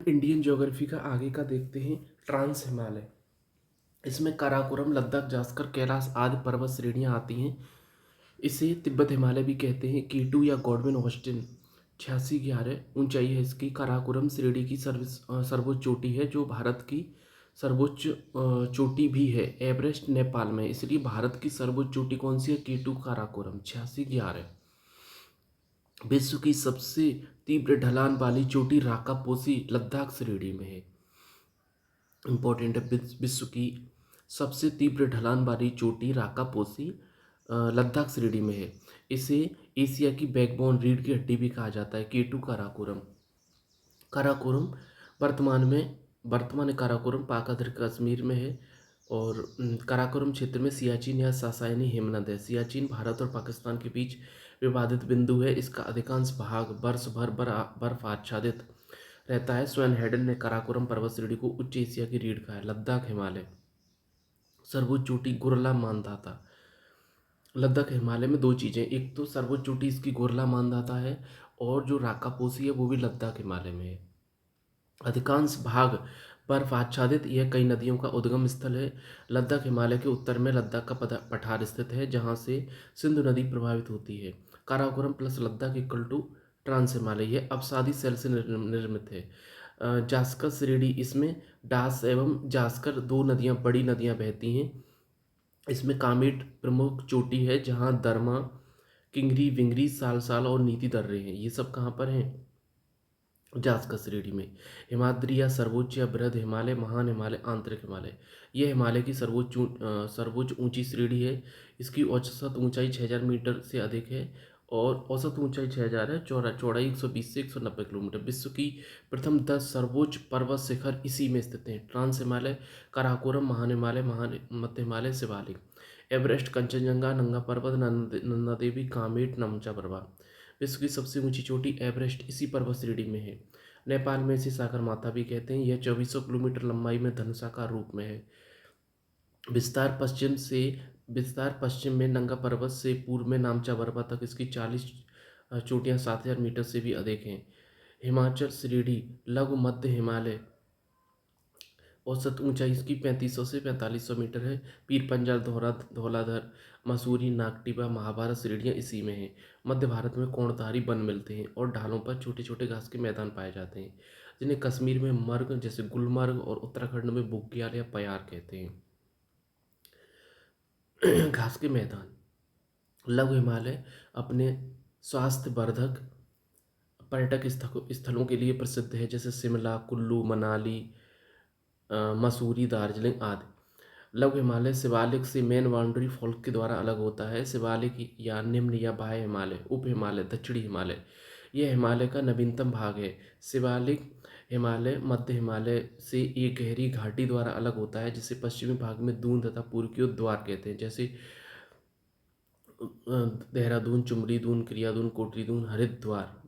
Indian geography का आगे का देखते हैं। ट्रांस हिमालय, इसमें काराकोरम, लद्दाख, जास्कर, कैलाश आदि पर्वत श्रेणियां आती हैं। इसे तिब्बत हिमालय भी कहते हैं। कीटू या गॉडविन ऑस्टिन 8611 ऊंचाई है इसकी। काराकोरम श्रेणी की सर्वोच्च चोटी है, जो भारत की सर्वोच्च चोटी भी है। एवरेस्ट नेपाल में है, इसलिए भारत की सर्वोच्च चोटी कौन सी है? कीटू काराकोरम 8611। विश्व की सबसे तीव्र ढलान वाली चोटी राकापोसी लद्दाख श्रेणी में है। इंपॉर्टेंट है, विश्व की सबसे तीव्र ढलान वाली चोटी राकापोसी लद्दाख श्रेणी में है। इसे एशिया की बैकबोन, रीढ़ की हड्डी भी कहा जाता है। केटू काराकोरम। काराकोरम वर्तमान काराकोरम पाक कश्मीर में है। और काराकोरम क्षेत्र में सियाचिन या सासायनी हिमनद है। सियाचिन भारत और पाकिस्तान के बीच विवादित बिंदु है। इसका अधिकांश भाग वर्ष भर बर्फ आच्छादित रहता है। स्वयं हेडन ने काराकोरम पर्वत श्रेणी को उच्च एशिया की रीढ़ कहा है। लद्दाख हिमालय, सर्वोच्च चोटी गुरला मानदाता। लद्दाख हिमालय में दो चीज़ें, एक तो सर्वोच्च चोटी इसकी गुरला मानदाता है, और जो राकापोसी है वो भी लद्दाख हिमालय में है। अधिकांश भाग बर्फ आच्छादित, यह कई नदियों का उद्गम स्थल है। लद्दाख हिमालय के उत्तर में लद्दाख का पठार स्थित है, जहाँ से सिंधु नदी प्रभावित होती है। Karakoram plus Ladakh equal to trans Himalaya. यह अपसादी सेल से निर्मित है। जास्कर श्रेणी, इसमें डास एवं जास्कर दो नदियाँ, बड़ी नदियाँ बहती हैं। इसमें कामेट प्रमुख चोटी है, जहाँ दरमा, किंगरी, विंगरी, साल और नीति दर्रे हैं। ये सब कहाँ पर हैं? जास्कर श्रेणी में। हिमाद्री या सर्वोच्च या बृहद हिमालय, महान हिमालय, आंतरिक हिमालय, ये हिमालय की सर्वोच्च ऊंची श्रेणी है। इसकी औसत ऊंचाई 6000 मीटर से अधिक है, और औसत ऊंचाई 6000 है। चौड़ाई 120 से 190 किलोमीटर। विश्व की प्रथम 10 सर्वोच्च पर्वत शिखर इसी में स्थित हैं। ट्रांस हिमालय, काराकोरम, महान हिमालय, महान मध्य हिमालय, शिवालिक, एवरेस्ट, कंचनजंगा, नंगा पर्वत, नंदा देवी, कामेट, नमचा प्रभा। विश्व की सबसे ऊंची चोटी एवरेस्ट इसी पर्वत श्रेणी में है। नेपाल में इसे सागर माथा भी कहते हैं। यह 2400 किलोमीटर लंबाई में धनुषाकार रूप में है। विस्तार पश्चिम में नंगा पर्वत से पूर्व में नामचा बर्फा तक इसकी 40 चोटियाँ 7000 मीटर से भी अधिक हैं। हिमाचल श्रेणी, लघु मध्य हिमालय, औसत ऊंचाई इसकी 3500 से 4500 मीटर है। पीर पंजाल, धौलाधर, मसूरी, नागटिबा, महाभारत श्रेणियाँ इसी में हैं। मध्य भारत में कोणधारी वन मिलते हैं, और ढालों पर छोटे छोटे घास के मैदान पाए जाते हैं, जिन्हें कश्मीर में मर्ग जैसे गुलमर्ग और उत्तराखंड में बुग्याल या पयार कहते हैं। घास के मैदान। लघु हिमालय अपने स्वास्थ्यवर्धक पर्यटक स्थलों के लिए प्रसिद्ध है, जैसे शिमला, कुल्लू, मनाली, मसूरी, दार्जिलिंग आदि। लघु हिमालय शिवालिक से मेन बाउंड्री फॉल्ट के द्वारा अलग होता है। शिवालिक या निम्न या बाह्य हिमालय, उप हिमालय, दक्षिणी हिमालय, यह हिमालय का नवीनतम भाग है। शिवालिक हिमालय मध्य हिमालय से एक गहरी घाटी द्वारा अलग होता है, जिसे पश्चिमी भाग में दून तथा पूर्व की ओर द्वार कहते हैं, जैसे देहरादून, चुमरी दून, क्रियादून, कोटरी दून, हरिद्वार।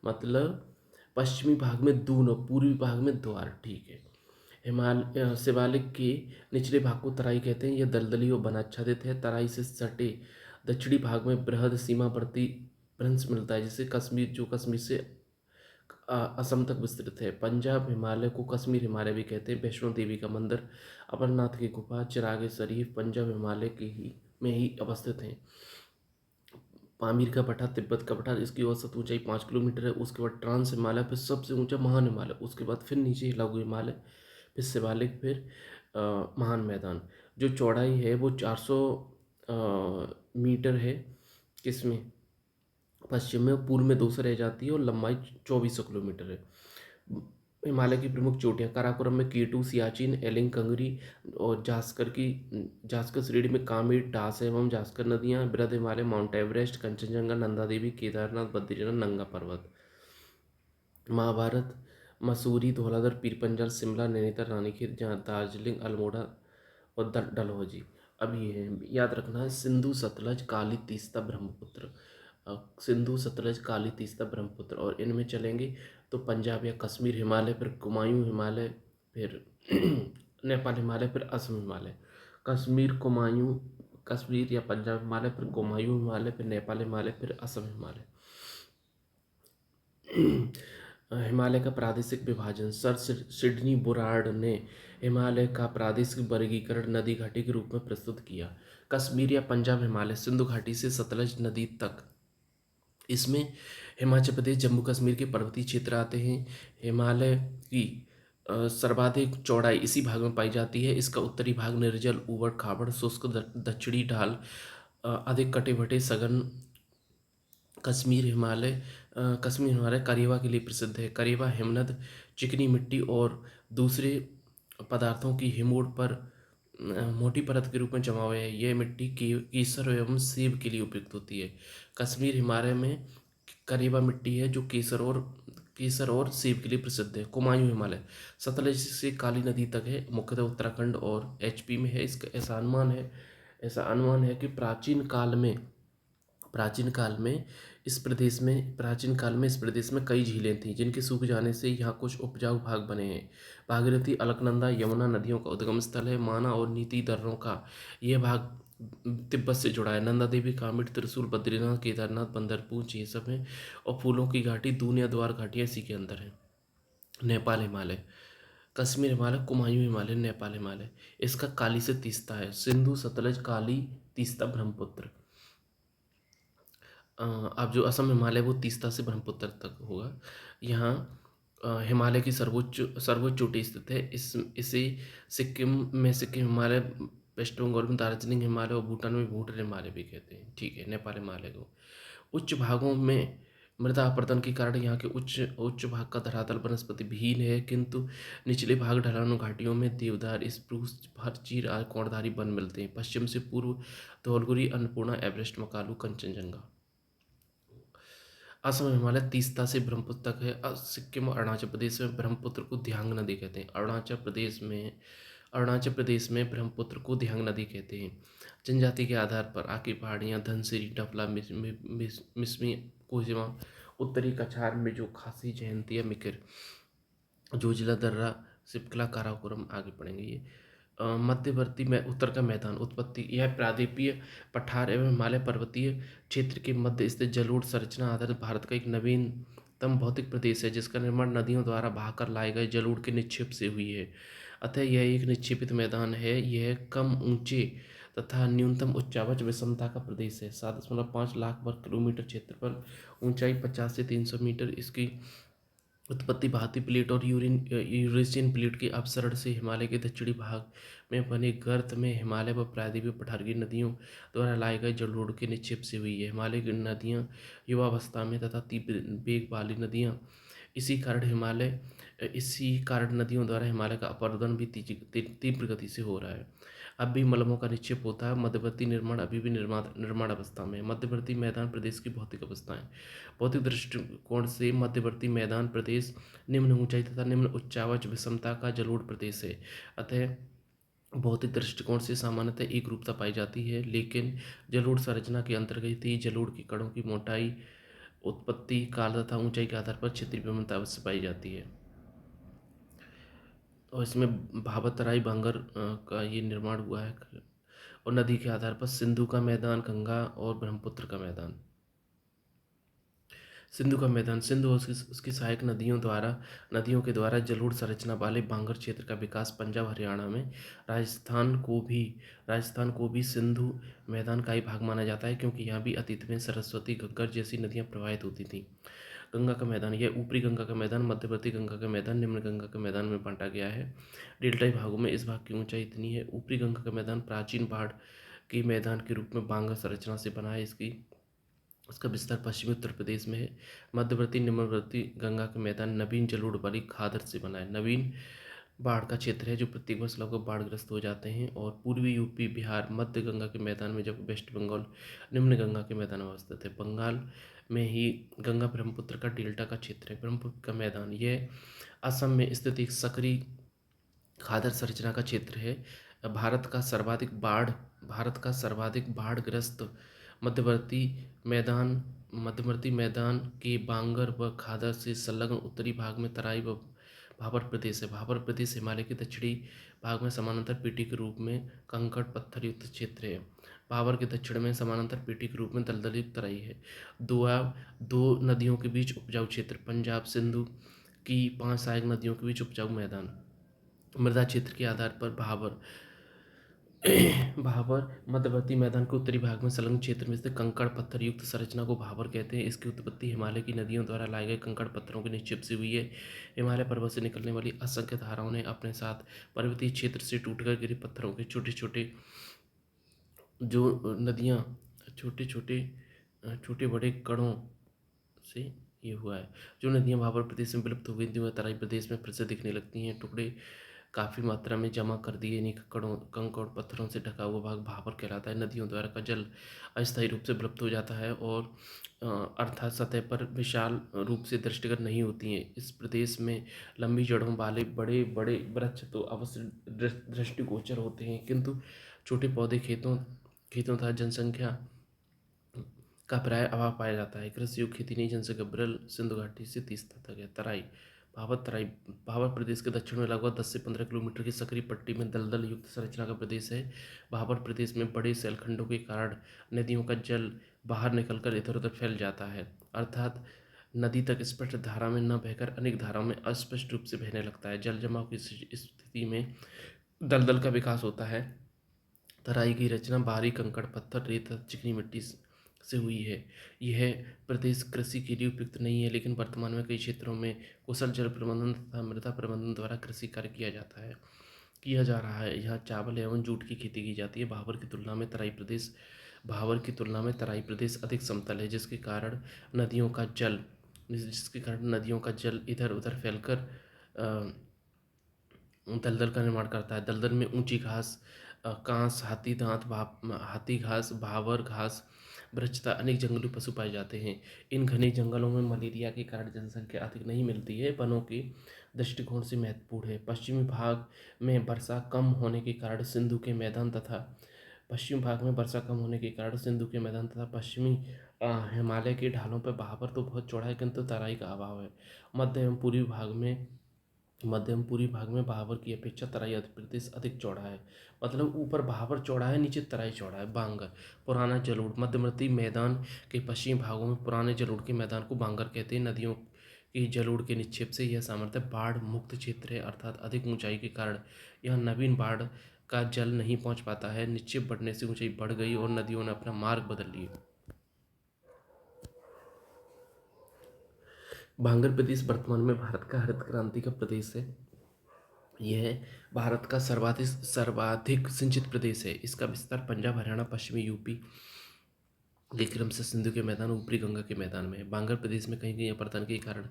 मतलब पश्चिमी भाग में दून और पूर्वी भाग में द्वार। ठीक है। शिवालिक के निचले भाग को तराई कहते हैं। यह दलदली और वनाच्छादित है। तराई से सटे दक्षिणी भाग में बृहद सीमावर्ती भ्रंश मिलता है, जिसे कश्मीर से असम तक विस्तृत है। पंजाब हिमालय को कश्मीर हिमालय भी कहते हैं। वैष्णो देवी का मंदिर, अमरनाथ की गुफा, चिराग शरीफ पंजाब हिमालय के ही में ही अवस्थित हैं। पामीर का पठार, तिब्बत का पठार, इसकी औसत ऊंचाई 5 किलोमीटर है। उसके बाद ट्रांस हिमालय, फिर सबसे ऊंचा महान हिमालय, उसके बाद फिर नीचे लघु हिमालय, फिर शिवालिक, फिर महान मैदान। जो चौड़ाई है वो 400 मीटर है। किसमें? पश्चिम में। पूर्व में 200 रह जाती है, और लंबाई 2400 किलोमीटर है। हिमालय की प्रमुख चोटियाँ काराकोरम में केटू, सियाचिन, एलिंग, कंगरी, और जास्कर श्रेणी में कामेट, डास एवं जास्कर नदियाँ। बृहद हिमालय माउंट एवरेस्ट, कंचनजंगा, नंदा देवी, केदारनाथ, बद्रीनाथ, नंगा पर्वत। महाभारत मसूरी, धौलाधर, पीर पंजाल, शिमला, नैनीताल, रानीखेत, जहाँ दार्जिलिंग, अल्मोड़ा और डलहौजी। अब ये है, याद रखना है, सिंधु, सतलज, काली, तीस्ता, ब्रह्मपुत्र। सिंधु, सतलज, काली, तीस्ता, ब्रह्मपुत्र, और इनमें चलेंगे तो पंजाब या कश्मीर हिमालय, फिर कुमायूं हिमालय, फिर नेपाल हिमालय, फिर असम हिमालय। कश्मीर या पंजाब हिमालय, फिर कुमायूं हिमालय, फिर नेपाल हिमालय, फिर असम हिमालय। हिमालय का प्रादेशिक विभाजन। सर सिडनी बुरार्ड ने हिमालय का प्रादेशिक वर्गीकरण नदी घाटी के रूप में प्रस्तुत किया। कश्मीर या पंजाब हिमालय सिंधु घाटी से सतलज नदी तक। इसमें हिमाचल प्रदेश, जम्मू कश्मीर के पर्वतीय क्षेत्र आते हैं। हिमालय की सर्वाधिक चौड़ाई इसी भाग में पाई जाती है। इसका उत्तरी भाग निर्जल, ऊबड़ खाबड़, शुष्क, दक्षिणी ढाल अधिक कटे भटे सघन। कश्मीर हिमालय करेवा के लिए प्रसिद्ध है। करेवा हिमनद, चिकनी मिट्टी और दूसरे पदार्थों की हिमोड़ पर मोटी परत के रूप में जमा हुआ है। यह मिट्टी केसर एवं सेब के लिए उपयुक्त होती है। कश्मीर हिमालय में करेवा मिट्टी है जो केसर और सेब के लिए प्रसिद्ध है। कुमायूं हिमालय सतलज से काली नदी तक है, मुख्यतः उत्तराखंड और एचपी में है। इसका ऐसा अनुमान है कि प्राचीन काल में इस प्रदेश में कई झीलें थीं जिनके सूख जाने से यहाँ कुछ उपजाऊ भाग बने हैं। भागीरथी, अलकनंदा, यमुना नदियों का उद्गम स्थल है। माना और नीति दर्रों का यह भाग तिब्बत से जुड़ा है। नंदा देवी, कामेट, त्रिशूल, बद्रीनाथ, केदारनाथ, बंदरपूंछ ये सब हैं। और फूलों की घाटी, दूनिया, द्वार घाटियाँ इसी के अंदर हैं। नेपाल हिमालय कश्मीर हिमालय, कुमायूं हिमालय, नेपाल हिमालय। इसका काली से तीस्ता है। सिंधु, सतलज, काली, तीस्ता, ब्रह्मपुत्र। अब जो असम हिमालय वो तीस्ता से ब्रह्मपुत्र तक होगा। यहाँ हिमालय की सर्वोच्च सर्वोच्च चोटी स्थित है। इसे सिक्किम हिमालय, वेस्ट बंगाल में दार्जिलिंग हिमालय और भूटान में भूटान हिमालय भी कहते हैं। ठीक है, नेपाल हिमालय को। उच्च भागों में मृदा अपरदन के कारण यहाँ के उच्च उच्च भाग का धरातल वनस्पति विहीन है, किंतु निचले भाग, ढलानों, घाटियों में देवदार, स्प्रूस, फर, चीड़ आदि कोणधारी वन मिलते हैं। पश्चिम से पूर्व धौलपुरी, अन्नपूर्णा, एवरेस्ट, मकालू, कंचनजंगा। असम हिमालय तीस्ता से ब्रह्मपुत्र तक है। सिक्किम और अरुणाचल प्रदेश में ब्रह्मपुत्र को दियांग नदी कहते हैं। अरुणाचल प्रदेश में ब्रह्मपुत्र को दियांग नदी कहते हैं। जनजाति के आधार पर आकी पहाड़ियाँ धनसिरी, डफला, मिसमी, कोहिमा, उत्तरी कछार, मिजो, खासी, जयंतिया, मिकिर, जोजिला दर्रा, सिपकला, काराकोरम आगे पढ़ेंगे ये। मध्यवर्ती में उत्तर का मैदान उत्पत्ति यह प्रायद्वीपीय पठार एवं हिमालय पर्वतीय क्षेत्र के मध्य स्थित जलोढ़ संरचना आधारित भारत का एक नवीनतम भौतिक प्रदेश है जिसका निर्माण नदियों द्वारा बहाकर लाए गए जलोढ़ के निक्षेप से हुई है। अतः यह एक निक्षेपित मैदान है। यह कम ऊंचे तथा न्यूनतम उच्चावच विषमता का प्रदेश है। 7.5 लाख वर्ग किलोमीटर क्षेत्रफल, ऊंचाई 50 से 300 मीटर। इसकी उत्पत्ति भारतीय प्लेट और यूरेशियन प्लेट के अपसरण से हिमालय के दक्षिणी भाग में बने गर्त में हिमालय व प्रायद्वीपीय पठार की नदियों द्वारा लाए गए जलोढ़ के निक्षेप से हुई है। हिमालय की नदियाँ युवावस्था में तथा तीव्र वेग वाली नदियाँ इसी कारण नदियों द्वारा हिमालय का अपरदन भी तीव्र गति से हो रहा है। अब भी मलबों का निक्षेप होता है। मध्यवर्ती निर्माण अभी भी निर्माण अवस्था में है। मध्यवर्ती मैदान प्रदेश की भौतिक अवस्थाएं। भौतिक दृष्टिकोण से मध्यवर्ती मैदान प्रदेश निम्न ऊंचाई तथा निम्न उच्चावच विषमता का जलोढ़ प्रदेश है। अतः भौतिक दृष्टिकोण से सामान्यतः एक रूपता पाई जाती है, लेकिन जलोढ़ संरचना के अंतर्गत ही जलोढ़ के कणों की मोटाई, उत्पत्ति काल तथा ऊंचाई के आधार पर क्षेत्रीय भिन्नता अवश्य पाई जाती है। और इसमें भाबतराई बांगर का ये निर्माण हुआ है। और नदी के आधार पर सिंधु का मैदान, गंगा और ब्रह्मपुत्र का मैदान। सिंधु और उसकी सहायक नदियों के द्वारा जलोढ़ संरचना वाले बांगर क्षेत्र का विकास पंजाब, हरियाणा में राजस्थान को भी सिंधु मैदान का ही भाग माना जाता है, क्योंकि यहाँ भी अतीत में सरस्वती, घग्गर जैसी नदियाँ प्रवाहित होती थीं। गंगा का मैदान, यह ऊपरी गंगा का मैदान, मध्यवर्ती गंगा का मैदान, निम्न गंगा के मैदान में बांटा गया है। डेल्टाई भागों में इस भाग की ऊंचाई इतनी है। ऊपरी गंगा का मैदान प्राचीन पहाड़ के मैदान के रूप में बांगर संरचना से बना है। इसका विस्तार पश्चिमी उत्तर प्रदेश में है। मध्यवर्ती निम्नवर्ती गंगा का मैदान नवीन जलोढ़ वाली खादर से बना है। नवीन बाढ़ का क्षेत्र है जो प्रत्येक वर्ष लगभग बाढ़ग्रस्त हो जाते हैं। और पूर्वी यूपी, बिहार मध्य गंगा के मैदान में, जब वेस्ट बंगाल निम्न गंगा के मैदान में अवस्थित है। बंगाल में ही गंगा ब्रह्मपुत्र का डेल्टा का क्षेत्र है। ब्रह्मपुत्र का मैदान यह असम में स्थित एक सक्रिय खादर संरचना का क्षेत्र है। भारत का सर्वाधिक बाढ़ग्रस्त मध्यवर्ती मध्यवर्ती मैदान के बांगर व खादर से संलग्न उत्तरी भाग में तराई व भाबर प्रदेश है। भाबर प्रदेश हिमालय के दक्षिणी भाग में समानांतर पेटी के रूप में कंकड़ पत्थर युक्त क्षेत्र है। भाबर के दक्षिण में समानांतर पेटी के रूप में दलदल युक्त तराई है। दो नदियों के बीच उपजाऊ क्षेत्र पंजाब, सिंधु कि 5 सहायक नदियों के बीच उपजाऊ मैदान। मृदा क्षेत्र के आधार पर भाबर भाबर मध्यवर्ती मैदान के उत्तरी भाग में संलग्न क्षेत्र में स्थित कंकड़ पत्थर युक्त संरचना को भाबर कहते हैं। इसकी उत्पत्ति हिमालय की नदियों द्वारा लाए गए कंकड़ पत्थरों के निक्षेप से हुई है। हिमालय पर्वत से निकलने वाली असंख्य धाराओं ने अपने साथ पर्वतीय क्षेत्र से टूटकर गिरे पत्थरों के छोटे छोटे जो नदियाँ छोटे छोटे छोटे बड़े कणों से ये हुआ है। जो नदियाँ भाबर प्रदेश में विलुप्त हो गई थी वह तराई प्रदेश में फिर से दिखने लगती हैं। टुकड़े काफ़ी मात्रा में जमा कर दिए इन्हीं कंकड़ और पत्थरों से ढका हुआ भाग भाबर कहलाता है। नदियों द्वारा का जल अस्थायी रूप से विलुप्त हो जाता है और अर्थात सतह पर विशाल रूप से दृष्टिगत नहीं होती हैं। इस प्रदेश में लंबी जड़ों वाले बड़े बड़े वृक्ष तो अवश्य दृष्टिगोचर होते हैं, किंतु छोटे पौधे खेतों खेतों तथा जनसंख्या का प्राय अभाव पाया जाता है। कृषि युक्त खेती नहीं जनसंख्या विरल सिंधु घाटी से 30 तक है। तराई भाबर प्रदेश के दक्षिण में लगभग 10 से 15 किलोमीटर की सकरी पट्टी में दलदल युक्त संरचना का प्रदेश है। भाबर प्रदेश में बड़े शैलखंडों के कारण नदियों का जल बाहर निकलकर इधर उधर फैल जाता है, अर्थात नदी तक स्पष्ट धारा में न बहकर अनेक धाराओं में अस्पष्ट रूप से बहने लगता है। जल जमाव की स्थिति में दलदल का विकास होता है। तराई की रचना बाहरी कंकड़ पत्थर रेत तथा चिकनी मिट्टी से हुई है। यह प्रदेश कृषि के लिए उपयुक्त नहीं है, लेकिन वर्तमान में कई क्षेत्रों में कुशल जल प्रबंधन तथा मृदा प्रबंधन द्वारा कृषि कार्य किया जा रहा है। यहाँ चावल एवं जूट की खेती की जाती है। भावर की तुलना में तराई प्रदेश अधिक समतल है, जिसके कारण नदियों का जल इधर उधर फैलकर अ, दलदल का निर्माण करता है। दलदल में ऊंची घास, कांस, हाथी घास, भावर घास, वृक्ष तथा अनेक जंगली पशु पाए जाते हैं। इन घने जंगलों में मलेरिया के कारण जनसंख्या अधिक नहीं मिलती है। वनों के दृष्टिकोण से महत्वपूर्ण है। में वर्षा कम होने के कारण सिंधु के मैदान तथा पश्चिमी हिमालय के ढालों पर बहावर तो बहुत चौड़ा है, किंतु तराई का अभाव है। मध्य एवं पूर्वी भाग में बहावर की अपेक्षा तराई प्रदेश अधिक चौड़ा है। मतलब ऊपर बहावर चौड़ा है, नीचे तराई चौड़ा है। बांगर पुराना जलोढ़ मध्यवर्ती मैदान के पश्चिमी भागों में पुराने जलोढ़ के मैदान को बांगर कहते हैं। नदियों की जलोढ़ के निक्षेप से यह सामर्थ्य बाढ़ मुक्त क्षेत्र है, अर्थात अधिक ऊंचाई के कारण यह नवीन बाढ़ का जल नहीं पहुंच पाता है। निक्षेप बढ़ने से ऊंचाई बढ़ गई और नदियों ने अपना मार्ग बदल लिए। बांगर प्रदेश वर्तमान में भारत का हरित क्रांति का प्रदेश है। यह भारत का सर्वाधिक सिंचित प्रदेश है। इसका विस्तार पंजाब, हरियाणा, पश्चिमी यूपी के क्रम से सिंधु के मैदान और ऊपरी गंगा के मैदान में है। बांगर प्रदेश में कहीं कहीं अपरदन के कारण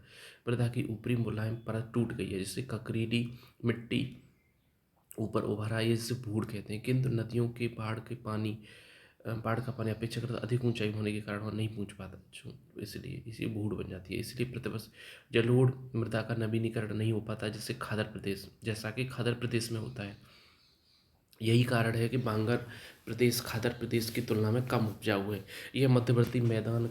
मृदा की ऊपरी मुलायम परत टूट गई है, जिससे ककरीली मिट्टी ऊपर उभर आई है, जिसे भूड़ कहते हैं। किंतु नदियों के बाढ़ का पानी अपेक्षाकृत अधिक ऊंचाई होने के कारण वह नहीं पहुंच पाता, इसलिए इसी भूड़ बन जाती है। इसलिए प्रतिवर्ष जलोढ़ मृदा का नवीनीकरण नहीं हो पाता, जैसा कि खादर प्रदेश में होता है। यही कारण है कि बांगर प्रदेश खादर प्रदेश की तुलना में कम उपजाऊ है। यह मध्यवर्ती मैदान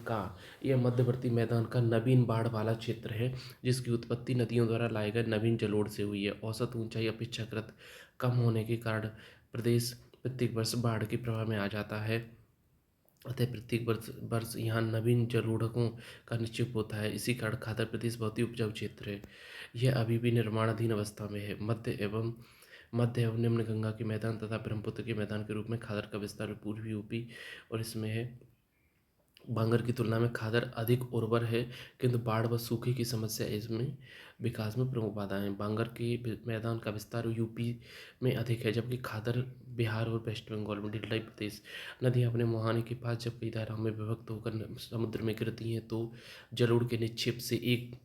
का नवीन बाढ़ वाला क्षेत्र है, जिसकी उत्पत्ति नदियों द्वारा लाए गए नवीन जलोढ़ से हुई है। औसत ऊंचाई अपेक्षाकृत कम होने के कारण प्रदेश प्रत्येक वर्ष बाढ़ के प्रभाव में आ जाता है। अतः प्रत्येक वर्ष यहाँ नवीन जलोढ़ों का निक्षेप होता है। इसी कारण खादर प्रदेश बहुत ही उपजाऊ क्षेत्र है। यह अभी भी निर्माणाधीन अवस्था में है। मध्य एवं निम्न गंगा के मैदान तथा ब्रह्मपुत्र के मैदान के रूप में खादर का विस्तार पूर्वी यूपी और इसमें है। बांगर की तुलना में खादर अधिक उर्वर है, किंतु बाढ़ व सूखे की समस्या इसमें विकास में प्रमुख बाधा है। बांगर के मैदान का विस्तार यूपी में अधिक है, जबकि खादर बिहार और वेस्ट बंगाल में डेल्टाई प्रदेश। नदियाँ अपने मुहाने के पास जब कई धाराओं में विभक्त होकर समुद्र में गिरती हैं तो जलोढ़ के निक्षेप से एक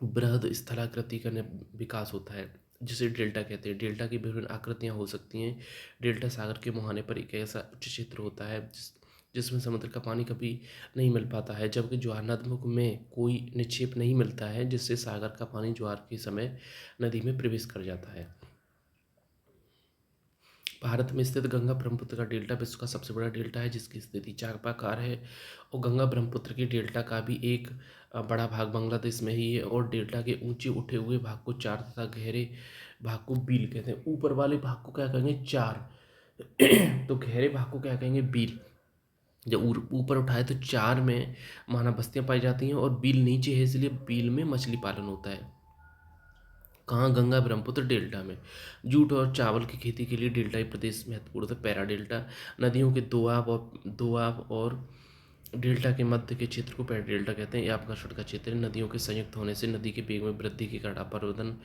बृहद स्थलाकृति का विकास होता है, जिसे डेल्टा कहते हैं। डेल्टा की विभिन्न आकृतियाँ हो सकती हैं। डेल्टा सागर के मुहाने पर एक ऐसा उच्च क्षेत्र होता है जिसमें समुद्र का पानी कभी नहीं मिल पाता है, जबकि ज्वारनदमुख में कोई निक्षेप नहीं मिलता है, जिससे सागर का पानी ज्वार के समय नदी में प्रवेश कर जाता है। भारत में स्थित गंगा ब्रह्मपुत्र का डेल्टा विश्व का सबसे बड़ा डेल्टा है, जिसकी स्थिति चापाकार है। और गंगा ब्रह्मपुत्र की डेल्टा का भी एक बड़ा भाग बांग्लादेश में ही है। और डेल्टा के ऊंचे उठे हुए भाग को चार तथा गहरे भाग को बील कहते हैं। ऊपर वाले भाग को क्या कहेंगे? चार तो गहरे भाग को क्या कहेंगे? बील। जब ऊपर उठाए तो 4 में मानव बस्तियाँ पाई जाती हैं और बील नीचे है, इसलिए बील में मछली पालन होता है। कहाँ? गंगा ब्रह्मपुत्र डेल्टा में। जूट और चावल की खेती के लिए डेल्टाई प्रदेश महत्वपूर्ण होता है। पैरा डेल्टा नदियों के दोआब और डेल्टा के मध्य के क्षेत्र को पैरा डेल्टा कहते हैं। ये आबकाशट का क्षेत्र है। नदियों के संयुक्त होने से नदी के वेग में वृद्धि के कारण अवरोधन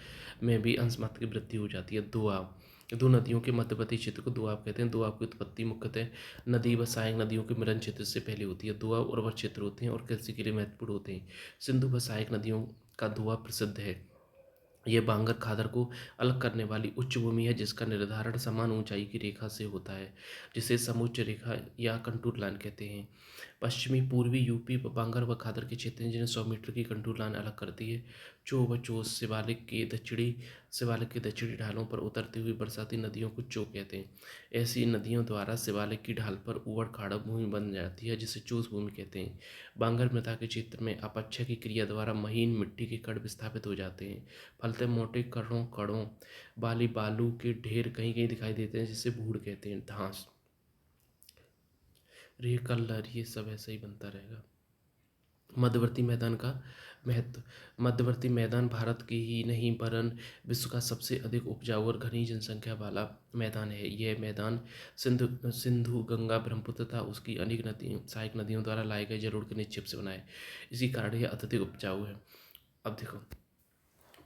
में भी अंश मात्र की वृद्धि हो जाती है। दोआब दो नदियों के मध्यवर्ती क्षेत्र को दोआब कहते हैं। दोआब की उत्पत्ति मुख्यतः नदी व सहायक नदियों के मिलन क्षेत्र से पहले होती है। दोआब उर्वर क्षेत्र होते हैं और कृषि के लिए महत्वपूर्ण होते हैं। सिंधु व सहायक नदियों का दोआब प्रसिद्ध है। ये बांगर खादर को अलग करने वाली उच्च भूमि है जिसका निर्धारण समान ऊंचाई की रेखा से होता है, जिसे समुच्च रेखा या कंटूर लाइन कहते हैं। पश्चिमी पूर्वी यूपी बांगर व खादर के क्षेत्र हैं जिन्हें 100 मीटर की कंटूर लाइन अलग करती है। चो व चोस शिवालिक के दक्षिणी ढालों पर उतरती हुई बरसाती नदियों को चो कहते हैं। ऐसी नदियों द्वारा शिवालिक की ढाल पर उबड़ खाबड़ भूमि बन जाती है जिसे चोस भूमि कहते हैं। बांगर मृदा के क्षेत्र में अपक्षय की क्रिया द्वारा महीन मिट्टी के कण विस्थापित हो जाते हैं। फलते मोटे कणों कणों वाली बालू के ढेर कहीं कहीं दिखाई देते हैं जिसे भूड़ कहते हैं। धांस रे कल्लर ये सब ऐसा ही बनता रहेगा। मध्यवर्ती मैदान का महत्व। मध्यवर्ती मैदान भारत की ही नहीं वरन विश्व का सबसे अधिक उपजाऊ और घनी जनसंख्या वाला मैदान है। यह मैदान सिंधु गंगा ब्रह्मपुत्र तथा उसकी अनेक सहायक नदियों द्वारा लाए गए जलोढ़ के निक्षेप से बना है। इसी कारण यह अत्यधिक उपजाऊ है। अब देखो,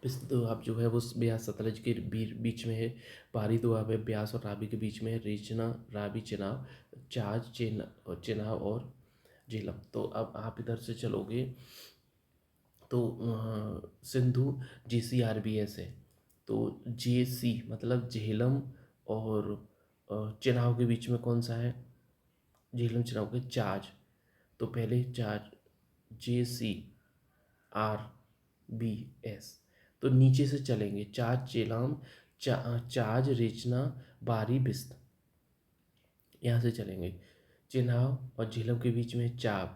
विस्तृत दोआब जो है वो ब्यास सतलज के बीच में है। बाहरी दोआब है ब्यास और रावी के बीच में है। रेचना, रावी, चेनाब, चेनाब और झेलम। तो अब आप इधर से चलोगे तो सिंधु JCRBS है। तो JC मतलब झेलम और चेनाब के बीच में कौन सा है? झेलम चेनाब के चाज। तो पहले चाज JCRBS। तो नीचे से चलेंगे चाज, चेलाम, चाज, रेचना, बारी, बिस्त, यहाँ से चलेंगे। चेनाब और झेलम के बीच में चाज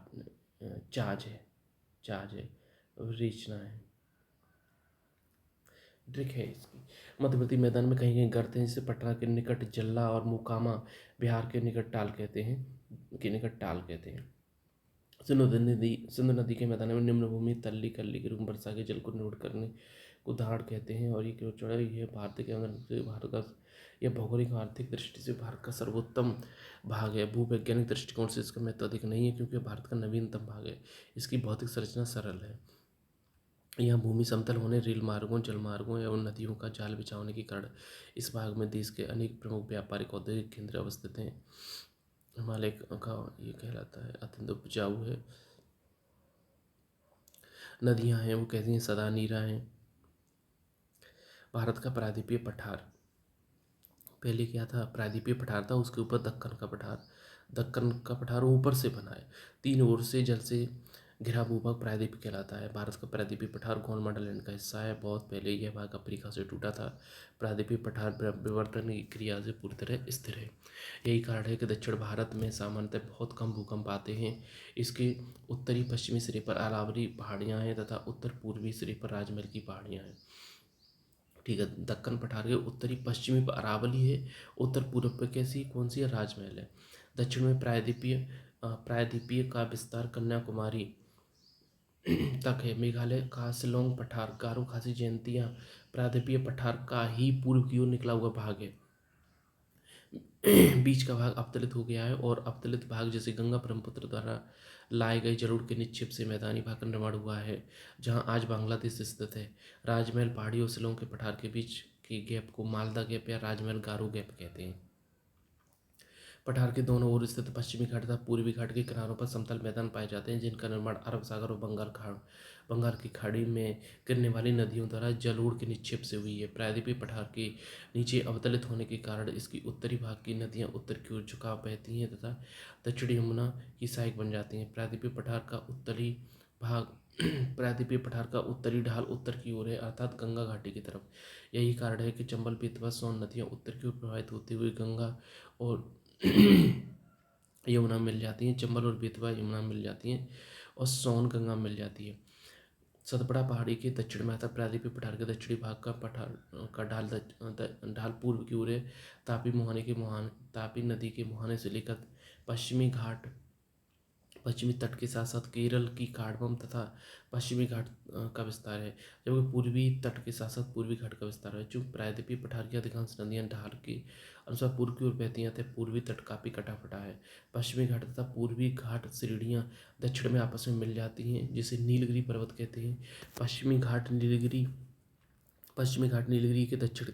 है, चाज है, रेचना है। ट्रिक है इसकी। मध्यवर्ती मैदान में कहीं कहीं गर्त हैं जिसे पटना के निकट जल्ला और मुकामा, बिहार के निकट टाल कहते हैं। सिंधु नदी के मैदान में निम्न भूमि तल्ली कल्ली के रूप में वर्षा के जल को निर्भर करने को धाड़ कहते हैं और ये क्यों चौड़ाई है भारत के अंदर से भारत का यह भौगोलिक आर्थिक दृष्टि से भारत का सर्वोत्तम भाग है। भूवैज्ञानिक दृष्टिकोण से इसका महत्व अधिक नहीं है क्योंकि भारत का नवीनतम भाग है। इसकी भौतिक संरचना सरल है। यहाँ भूमि समतल होने, रेल मार्गों, जलमार्गों एवं नदियों का जाल बिछा होने के कारण इस भाग में देश के अनेक प्रमुख व्यापारिक औद्योगिक केंद्र अवस्थित हैं। हिमालय का ये कहलाता है अत्यंत उपजाऊ है। नदियाँ हैं वो कैसी हैं? सदा नीरा हैं। भारत का प्रायद्वीपीय पठार, पहले क्या था? प्रायद्वीपीय पठार था, उसके ऊपर दक्कन का पठार। दक्कन का पठार ऊपर से बना है, तीन ओर से जल से घिरा भूभाग प्रायद्वीप कहलाता है। भारत का प्रायद्वीपीय पठार गोंडमांडलैंड का हिस्सा है। बहुत पहले यह भाग अफ्रीका से टूटा था। प्रायद्वीपीय पठार विवर्तन की क्रिया से पूरी तरह स्थिर है। यही कारण है कि दक्षिण भारत में सामान्यतः बहुत कम भूकंप आते हैं। इसके उत्तरी पश्चिमी सिरे पर अरावली पहाड़ियाँ हैं तथा उत्तर पूर्वी सिरे पर राजमहल की पहाड़ियाँ हैं। ठीक है, दक्कन पठार के उत्तरी पश्चिमी पर अरावली है, उत्तर पूर्व पे कैसी कौन सी है? राजमहल है। दक्षिण में प्रायद्वीपीय का विस्तार कन्याकुमारी तक है। मेघालय का शिलोंग पठार, गारो खासी जयंतियाँ प्रायद्वीपीय पठार का ही पूर्व की ओर निकला हुआ भाग है। बीच का भाग अवतलित हो गया है और अवतलित भाग जैसे गंगा ब्रह्मपुत्र द्वारा लाए गए जलोढ़ के निक्षेप से मैदानी भाग का निर्माण हुआ है जहां आज बांग्लादेश स्थित है। राजमहल पहाड़ी और शिलोंग के पठार के बीच की गैप को मालदा गैप या राजमहल गारो गैप कहते हैं। पठार के दोनों ओर स्थित पश्चिमी घाट तथा पूर्वी घाट के किनारों पर समतल मैदान पाए जाते हैं जिनका निर्माण अरब सागर और बंगाल की खाड़ी में गिरने वाली नदियों द्वारा जलोढ़ के निक्षेप से हुई है। प्रायद्वीपीय पठार के नीचे अवतलित होने के कारण इसकी उत्तरी भाग की नदियां उत्तर की ओर झुकाव बहती हैं तथा दक्षिणी यमुना की सहायक बन जाती हैं। प्रायद्वीपीय पठार का उत्तरी ढाल उत्तर की ओर है अर्थात गंगा घाटी की तरफ। यही कारण है कि चंबल, बेतवा, सोन नदियां उत्तर की ओर प्रवाहित होती हुई गंगा और यमुना मिल जाती हैं। चंबल और बेतवा यमुना मिल जाती हैं और सोन गंगा मिल जाती है। सतपुड़ा पहाड़ी के दक्षिण में आता प्रायद्वीपीय पठार के दक्षिणी भाग का ढाल पूर्व की ओर है। तापी नदी के मुहाने से लेकर पश्चिमी घाट पश्चिमी तट के साथ साथ केरल की काडवम तथा पश्चिमी घाट का विस्तार है, जबकि पूर्वी तट के साथ साथ पूर्वी घाट का विस्तार है। चूंकि प्रायद्वीपीय पठार की अधिकांश नदियां ढाल के अनुसार पूर्व की ओर बहती हैं, अतः पूर्वी तट काफी कटा फटा है। पश्चिमी घाट तथा पूर्वी घाट श्रेणियां दक्षिण में आपस में मिल जाती हैं, जिसे नीलगिरी पर्वत कहते हैं। पश्चिमी घाट नीलगिरी के दक्षिण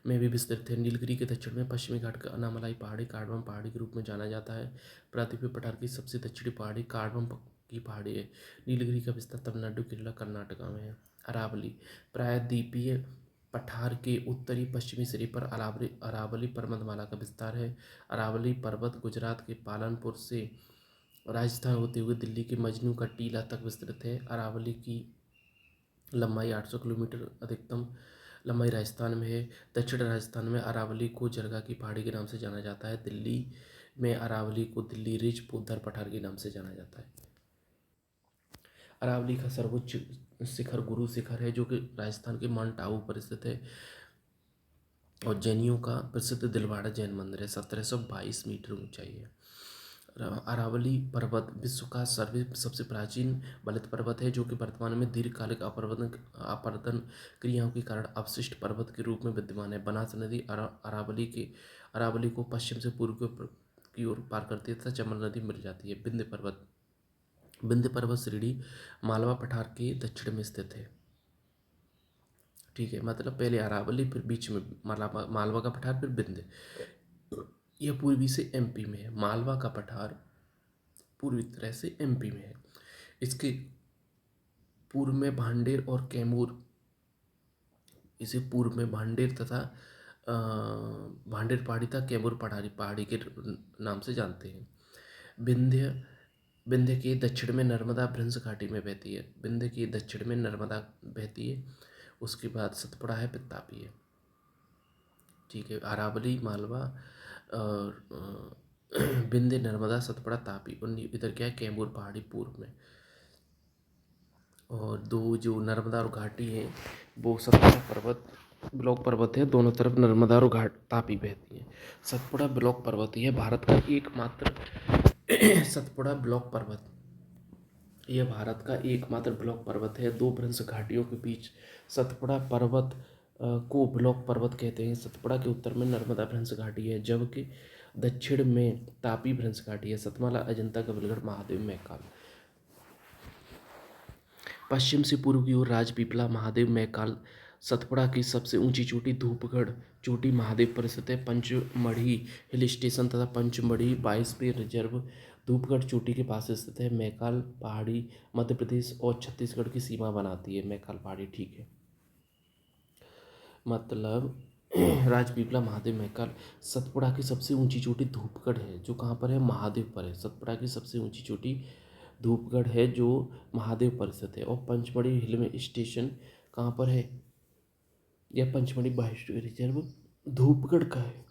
में भी विस्तृत है। नीलगिरी के दक्षिण में पश्चिमी घाट का अनामलाई पहाड़ी काडवम पहाड़ी के रूप में जाना जाता है। प्रायद्वीपीय पठार की सबसे दक्षिणी पहाड़ी काडवम की पहाड़ी है। नीलगिरी का विस्तार तमिलनाडु, केरला, कर्नाटका में है। अरावली प्रायद्वीपीय पठार के उत्तरी पश्चिमी सिरे पर अरावली पर्वतमाला का विस्तार है। अरावली पर्वत गुजरात के पालनपुर से राजस्थान होते हुए दिल्ली के मजनू का टीला तक विस्तृत है। अरावली की लंबाई 800 किलोमीटर, अधिकतम लंबाई राजस्थान में है। दक्षिण राजस्थान में अरावली को जरगा की पहाड़ी के नाम से जाना जाता है। दिल्ली में अरावली को दिल्ली रिज पोद्दार पठार के नाम से जाना जाता है। अरावली का सर्वोच्च शिखर गुरु शिखर है, जो कि राजस्थान के माउंट आबू पर स्थित है। और जैनियों का प्रसिद्ध दिलवाड़ा जैन मंदिर है, 1722 मीटर ऊंचाई है। अरावली पर्वत विश्व का सबसे प्राचीन बलित पर्वत है, जो कि वर्तमान में दीर्घकालिक अपरदन क्रियाओं के कारण अवशिष्ट पर्वत के रूप में विद्यमान है। बनास नदी अरावली को पश्चिम से पूर्व की ओर पार करती है तथा चंबल नदी मिल जाती है। विंध्य पर्वत श्रेणी मालवा पठार के दक्षिण में स्थित है। ठीक है, मतलब पहले अरावली, फिर बीच में मालवा का पठार, फिर विंध्य। यह पूर्वी से एमपी में है। मालवा का पठार पूर्वी तरह से एमपी में है। इसके पूर्व में भांडेर और कैमूर, इसे पूर्व में भांडेर तथा भांडेर पहाड़ी तथा कैमूर पहाड़ी के नाम से जानते हैं। विंध्य के दक्षिण में नर्मदा भ्रंश घाटी में बहती है। विंध्य के दक्षिण में नर्मदा बहती है। उसके बाद सतपुड़ा है, फिर तापी है। ठीक है, अरावली, मालवा और विंध्य, नर्मदा, सतपुड़ा, तापी। इधर क्या है, कैमूर पहाड़ी पूर्व में। और दो जो नर्मदा और घाटी है, वो सतपुड़ा पर्वत ब्लॉक पर्वत है। दोनों तरफ नर्मदा और तापी बहती है। सतपुड़ा ब्लॉक पर्वत यह भारत का एकमात्र सतपुड़ा ब्लॉक पर्वत यह भारत का एकमात्र ब्लॉक पर्वत है। दो भ्रंश घाटियों के बीच सतपुड़ा पर्वत को ब्लॉक पर्वत कहते हैं। सतपुड़ा के उत्तर में नर्मदा भ्रंश घाटी है, जबकि दक्षिण में तापी भ्रंश घाटी है। सतमाला, अजंता, कपिलगढ़, महादेव, मैकाल। पश्चिम से पूर्व की ओर राजपीपला, महादेव, मैकाल। सतपुड़ा की सबसे ऊंची चोटी धूपगढ़ चोटी महादेव पर स्थित है। पंचमढ़ी हिल स्टेशन तथा पंचमढ़ी बायोस्फीयर रिजर्व धूपगढ़ चोटी के पास स्थित है। मैकाल पहाड़ी मध्य प्रदेश और छत्तीसगढ़ की सीमा बनाती है। मैकाल पहाड़ी, ठीक है, मतलब राजपीपला, महादेव, मैकाल। सतपुड़ा की सबसे ऊंची चोटी धूपगढ़ है, जो कहाँ पर है, महादेव पर है। सतपुड़ा की सबसे ऊंची चोटी धूपगढ़ है, जो महादेव पर स्थित है। और पंचमढ़ी हिल में स्टेशन कहाँ पर है, यह पंचमढ़ी बायोस्फीयर रिजर्व धूपगढ़ का है।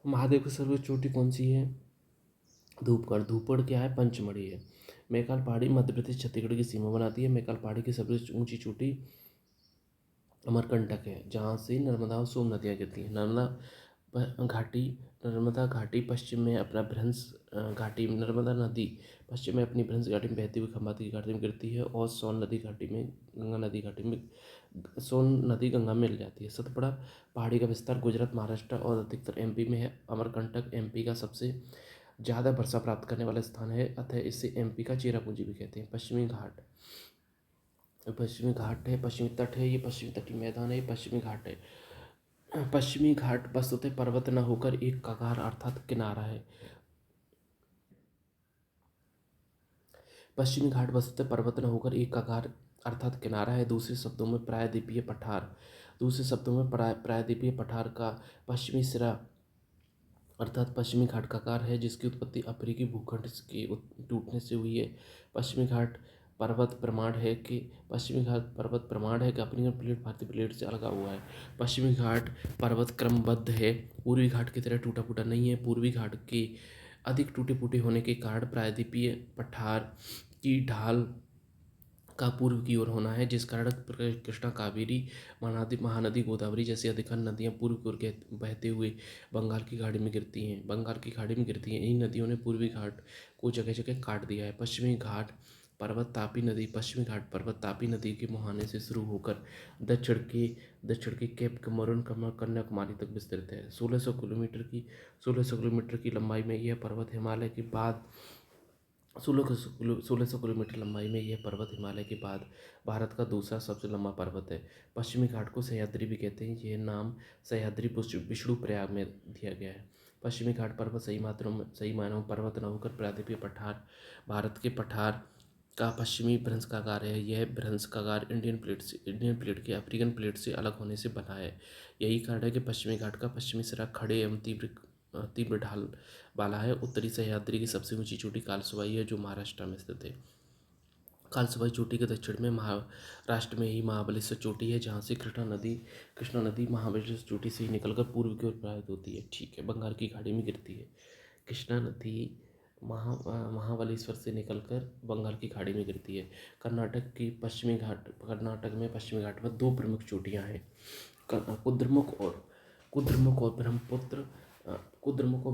महादेव की सर्वोच्च चोटी कौन सी है, धूपगढ़। धूपगढ़ क्या है, पंचमढ़ी है। मैकाल पहाड़ी मध्य प्रदेश छत्तीसगढ़ की सीमा बनाती है। मैकाल पहाड़ी की सबसे ऊंची चोटी अमरकंटक है, जहाँ से नर्मदा और सोम नदियाँ गिरती हैं। नर्मदा घाटी पश्चिम में अपना भ्रंश घाटी नर्मदा नदी पश्चिम में अपनी भ्रंश घाटी में बहती हुई खम्भाती की घाटी में गिरती है। और सोन नदी गंगा में मिल जाती है। सतपुड़ा पहाड़ी का विस्तार गुजरात, महाराष्ट्र और अधिकतर एमपी में है। अमरकंटक एमपी का सबसे ज़्यादा वर्षा प्राप्त करने वाला स्थान है, अतः इसे एमपी का चेरापूंजी भी कहते हैं। पश्चिमी घाट है, पश्चिमी तट है, ये पश्चिमी तटीय मैदान है, ये पश्चिमी घाट है। पश्चिमी घाट वस्तुतः पर्वत न होकर एक कगार अर्थात किनारा है। पश्चिमी घाट वस्तुतः पर्वत न होकर एक कगार अर्थात किनारा है। दूसरे शब्दों में प्रायद्वीपीय पठार का पश्चिमी सिरा अर्थात पश्चिमी घाट कगार है, जिसकी उत्पत्ति अफ्रीकी भूखंड के टूटने से हुई है। पश्चिमी घाट पर्वत प्रमाण है कि अपनी प्लेट भारतीय प्लेट से अलगा हुआ है। पश्चिमी घाट पर्वत क्रमबद्ध है, पूर्वी घाट की तरह टूटा फूटा नहीं है। पूर्वी घाट के अधिक टूटे फूटे होने के कारण प्रायद्वीपीय पठार की ढाल का पूर्व की ओर होना है, जिस कारण कृष्णा, कावेरी, महानदी गोदावरी जैसी अधिकांश नदियां पूर्व की ओर बहते हुए बंगाल की खाड़ी में गिरती हैं। इन नदियों ने पूर्वी घाट को जगह जगह काट दिया है। पश्चिमी घाट पर्वत तापी नदी के मुहाने से शुरू होकर दक्षिण के केप कमोरन कन्याकुमारी तक विस्तृत है। 1600 की लंबाई में यह पर्वत हिमालय के बाद 1600 किलोमीटर लंबाई में यह पर्वत हिमालय के बाद भारत का दूसरा सबसे लंबा पर्वत है। पश्चिमी घाट को सह्याद्री भी कहते हैं। यह नाम सह्याद्री विष्णुप्रयाग में दिया गया है। पश्चिमी घाट पर्वत सही मायनों में पर्वत न होकर प्रायद्वीपीय पठार, भारत के पठार का पश्चिमी भ्रंशकागार है। यह भ्रंशकागार इंडियन प्लेट के अफ्रीकन प्लेट से अलग होने से बना है। यही कारण है कि पश्चिमी घाट का पश्चिमी सिरा खड़े एवं तीव्र ढाल वाला है। उत्तरी सह्याद्री की सबसे ऊंची चोटी कालसुवाई है, जो महाराष्ट्र में स्थित है। कालसुवाई चोटी के दक्षिण में महाराष्ट्र में ही महाबलेश्वर चोटी है, जहाँ से कृष्णा नदी महाबलेश्वर चोटी से ही निकलकर पूर्व की ओर प्रवाहित होती है। ठीक है, बंगाल की खाड़ी में गिरती है। कृष्णा नदी महाबलेश्वर से निकलकर बंगाल की खाड़ी में गिरती है। कर्नाटक में पश्चिमी घाट में दो प्रमुख चोटियाँ हैं, कुद्रमुख और ब्रह्मपुत्र। कुद्रमुख और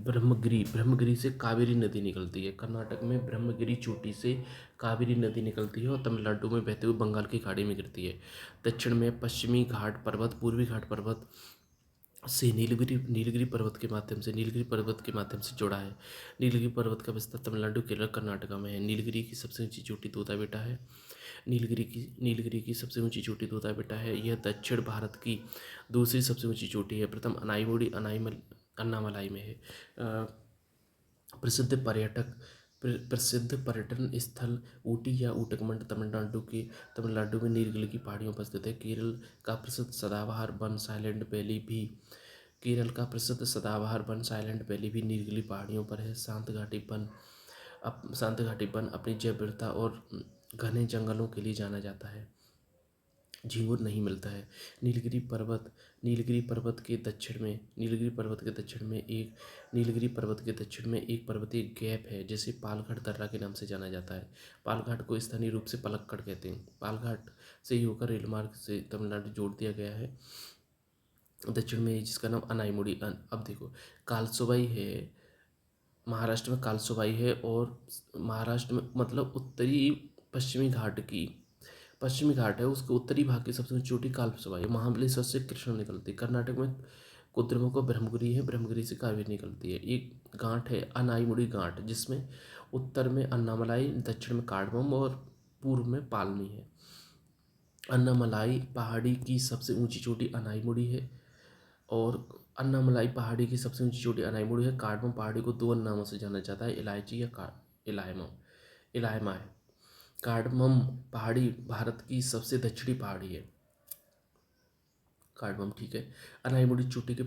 ब्रह्मगिरी से कावेरी नदी निकलती है। कर्नाटक में ब्रह्मगिरी चोटी से कावेरी नदी निकलती है और तमिलनाडु में बहते हुए बंगाल की खाड़ी में गिरती है। दक्षिण में पश्चिमी घाट पर्वत पूर्वी घाट पर्वत से नीलगिरी पर्वत के माध्यम से जुड़ा है। नीलगिरी पर्वत का विस्तार तमिलनाडु, केरल, कर्नाटक में है। नीलगिरी की सबसे ऊंची चोटी तोता बेटा है। नीलगिरी की सबसे ऊंची चोटी तोता बेटा है। यह दक्षिण भारत की दूसरी सबसे ऊंची चोटी है। प्रथम अन्नामलाई में है। प्रसिद्ध पर्यटन स्थल ऊटी या ऊटकमंड तमिलनाडु में नीलगिरी की पहाड़ियों पर स्थित है। केरल का प्रसिद्ध सदाबहार वन साइलेंट वैली भी नीलगिरी पहाड़ियों पर है। शांत घाटी वन अपनी जैव विविधता और घने जंगलों के लिए जाना जाता है। झींगुर नहीं मिलता है। नीलगिरी पर्वत के दक्षिण में एक पर्वतीय गैप है, जिसे पालघाट दर्रा के नाम से जाना जाता है। पालघाट को स्थानीय रूप से पलक्कड़ कहते हैं। पालघाट से ही होकर रेलमार्ग से तमिलनाडु जोड़ दिया गया है। दक्षिण में जिसका नाम अनाईमुड़ी। अब देखो, कालसुवाई है, महाराष्ट्र में कालसुवाई है, और महाराष्ट्र में मतलब पश्चिमी घाट है, उसके उत्तरी भाग की सबसे ऊंची चोटी कालसुवाई है। महाबलेश्वर से कृष्णा निकलती है। कर्नाटक में कुद्रेमुख और ब्रह्मगिरी है। ब्रह्मगिरी से कावेरी निकलती है। एक गांठ है अनाईमुड़ी गांठ, जिसमें उत्तर में अन्नामलाई, दक्षिण में काडमम और पूर्व में पालनी है। अन्नामलाई पहाड़ी की सबसे ऊंची चोटी अनाईमुड़ी है। काडमम पहाड़ी को दो नामों से जाना जाता है, इलायची या इलायमा है। कार्डमम पहाड़ी भारत की सबसे दक्षिणी पहाड़ी है। कार्डमम, ठीक है। अनाईमुड़ी चोटी के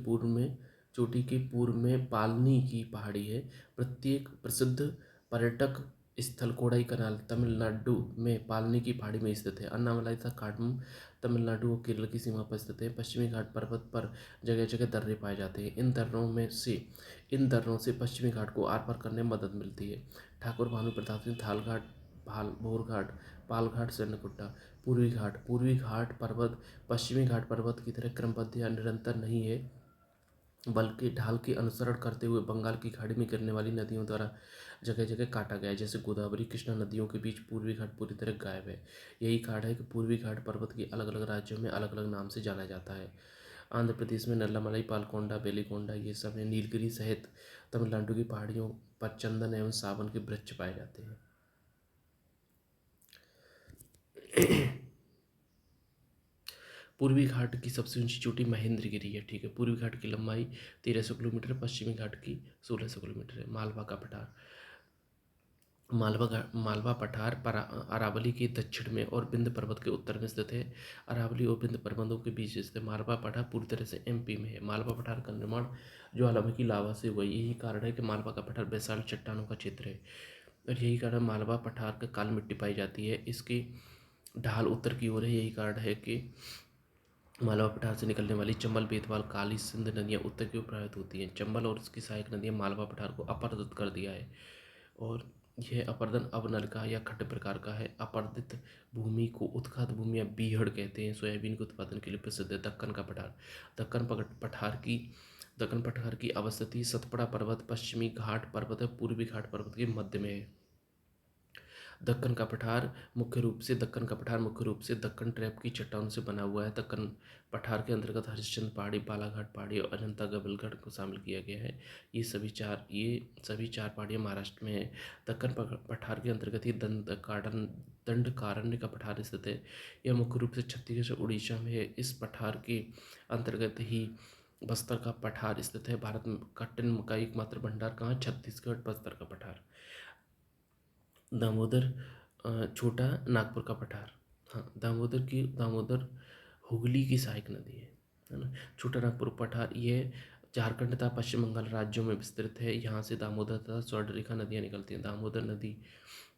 पूर्व में पालनी की पहाड़ी है। प्रत्येक प्रसिद्ध पर्यटक स्थल कोडाई कनाल तमिलनाडु में पालनी की पहाड़ी में स्थित है। अन्नामलाई तथा कार्डमम तमिलनाडु और केरल की सीमा पर स्थित है। पश्चिमी घाट पर्वत पर जगह जगह दर्रे पाए जाते हैं। इन दर्रों से पश्चिमी घाट को आर पार करने में मदद मिलती है। ठाकुर भानु प्रताप सिंह थालघाट, भोरघाट, पालघाट, स्वर्णकुट्टा। पूर्वी घाट पर्वत पश्चिमी घाट पर्वत की तरह क्रमबद्ध या निरंतर नहीं है, बल्कि ढाल के अनुसरण करते हुए बंगाल की खाड़ी में गिरने वाली नदियों द्वारा जगह जगह काटा गया है। जैसे गोदावरी, कृष्णा नदियों के बीच पूर्वी घाट पूरी तरह गायब है। यही कारण है कि पूर्वी घाट पर्वत की अलग अलग राज्यों में अलग अलग नाम से जाना जाता है। आंध्र प्रदेश में नल्लामलाई, पालकोंडा, बेलीकोंडा ये सब है। नीलगिरी सहित तमिलनाडु की पहाड़ियों पर चंदन एवं सावन के वृक्ष पाए जाते हैं। पूर्वी घाट की सबसे ऊंची चोटी महेंद्रगिरी है। ठीक है, पूर्वी घाट की लंबाई 1300 किलोमीटर, पश्चिमी घाट की 1600 किलोमीटर है। मालवा पठार अरावली के दक्षिण में और विंध्य पर्वत के उत्तर में स्थित है। अरावली और विंध्य पर्वतों के बीच स्थित मालवा पठार पूरी तरह से एमपी में है। मालवा पठार का निर्माण ज्वालामुखी लावा से हुआ। यही कारण है कि मालवा का पठार बेसाल्ट चट्टानों का क्षेत्र है, और यही कारण मालवा पठार का काली मिट्टी पाई जाती है। इसकी ढाल उत्तर की ओर है। यही कारण है कि मालवा पठार से निकलने वाली चंबल, बेतवाल, काली, सिंध नदियाँ उत्तर की ओर प्रवाहित होती हैं। चंबल और उसकी सहायक नदियाँ मालवा पठार को अपरदन कर दिया है, और यह अपर्दन अवनलिका या खड्ड प्रकार का है। अपर्दित भूमि को उत्खात भूमि या बीहड़ कहते हैं। सोयाबीन के उत्पादन के लिए प्रसिद्ध है। दक्कन का पठार। दक्कन पठार की अवस्थिति सतपुड़ा पर्वत पश्चिमी घाट पर्वत है, पूर्वी घाट पर्वत के मध्य में है। दक्कन का पठार मुख्य रूप से दक्कन ट्रैप की चट्टानों से बना हुआ है। दक्कन पठार के अंतर्गत हरिश्चंद्र पहाड़ी, बालाघाट पहाड़ी और अजंता गबलगढ़ को शामिल किया गया है। ये सभी चार पहाड़ियाँ महाराष्ट्र में है। पठार के अंतर्गत ही दंडकारण्य का पठार स्थित है। यह मुख्य रूप से छत्तीसगढ़ से उड़ीसा में है। इस पठार के अंतर्गत ही बस्तर का पठार स्थित है। भारत में का टिन का एकमात्र भंडार कहाँ? छत्तीसगढ़, बस्तर का पठार। दामोदर छोटा नागपुर का पठार। हाँ, दामोदर हुगली की सहायक नदी है ना। छोटा नागपुर पठार ये झारखंड तथा पश्चिम बंगाल राज्यों में विस्तृत है। यहाँ से दामोदर तथा स्वर्णरेखा नदियाँ निकलती हैं। दामोदर नदी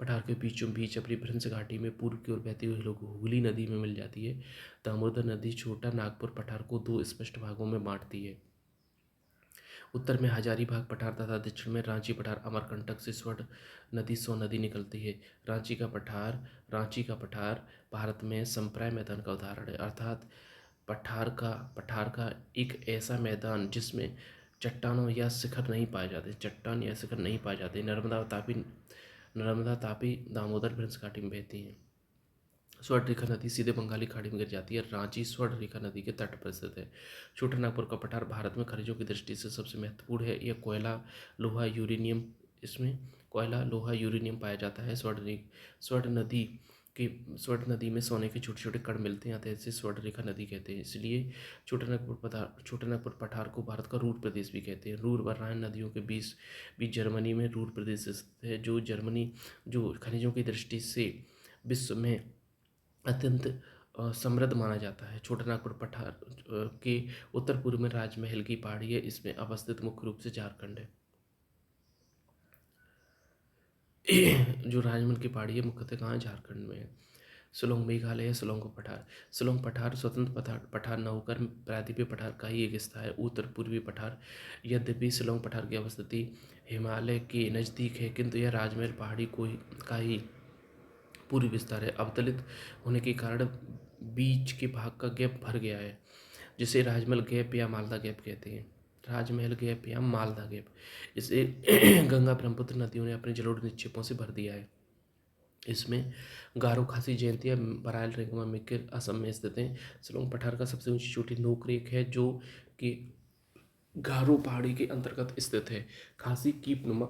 पठार के बीचों बीच अपनी भ्रंश घाटी में पूर्व की ओर बहती हुई हुगली नदी में मिल जाती है। दामोदर नदी छोटा नागपुर पठार को दो स्पष्ट भागों में बांटती है। उत्तर में हजारीबाग पठार तथा दक्षिण में रांची पठार। अमरकंटक से स्वर्ण नदी सो नदी निकलती है। रांची का पठार भारत में संप्राय मैदान का उदाहरण है, अर्थात पठार का एक ऐसा मैदान जिसमें चट्टान या शिखर नहीं पाए जाते। नर्मदा तापी दामोदर भ्रंश घाटी में बहती हैं। स्वर्णरेखा नदी सीधे बंगाली खाड़ी में गिर जाती है। रांची स्वर्णरेखा नदी के तट पर स्थित है। छोटा नागपुर का पठार भारत में खनिजों की दृष्टि से सबसे महत्वपूर्ण है। यह कोयला लोहा यूरेनियम पाया जाता है। स्वर्ण नदी में सोने के छोटे छोटे कण मिलते हैं, अतः इसे स्वर्णरेखा नदी कहते हैं। इसलिए छोटा नागपुर पठार को भारत का रूर प्रदेश भी कहते हैं। रूर व राइन नदियों के बीच बीच जर्मनी में रूर प्रदेश स्थित है, जो खनिजों की दृष्टि से विश्व में अत्यंत समृद्ध माना जाता है। छोटा नागपुर पठार के उत्तर पूर्व में राजमहल की पहाड़ी है। इसमें अवस्थित मुख्य रूप से झारखंड है। जो राजमहल की पहाड़ी है मुख्यतः कहाँ? झारखंड में है। शिलोंग मेघालय है। शिलोंग पठार स्वतंत्र पठार न होकर प्रायद्वीपीय पठार का ही एक हिस्सा है। उत्तर पूर्वी पठार। यद्यपि शिलोंग पठार की अवस्थिति हिमालय के नज़दीक है, किंतु यह राजमहल पहाड़ी का ही पूर्वी विस्तार है। अवतलित होने के कारण बीच के भाग का गैप भर गया है, जिसे राजमहल गैप या मालदा गैप कहते हैं। राजमहल गैप या मालदा गैप इसे गंगा ब्रह्मपुत्र नदियों ने अपने जलोढ़ निक्षेपों से भर दिया है। इसमें गारो खासी जयंतिया बराइल रेंगमा मिकिर असम में स्थित हैं। शिलोंग पठार का सबसे ऊंची चोटी नोकरेक है, जो कि गारो पहाड़ी के अंतर्गत स्थित है। खासी कीपनुमा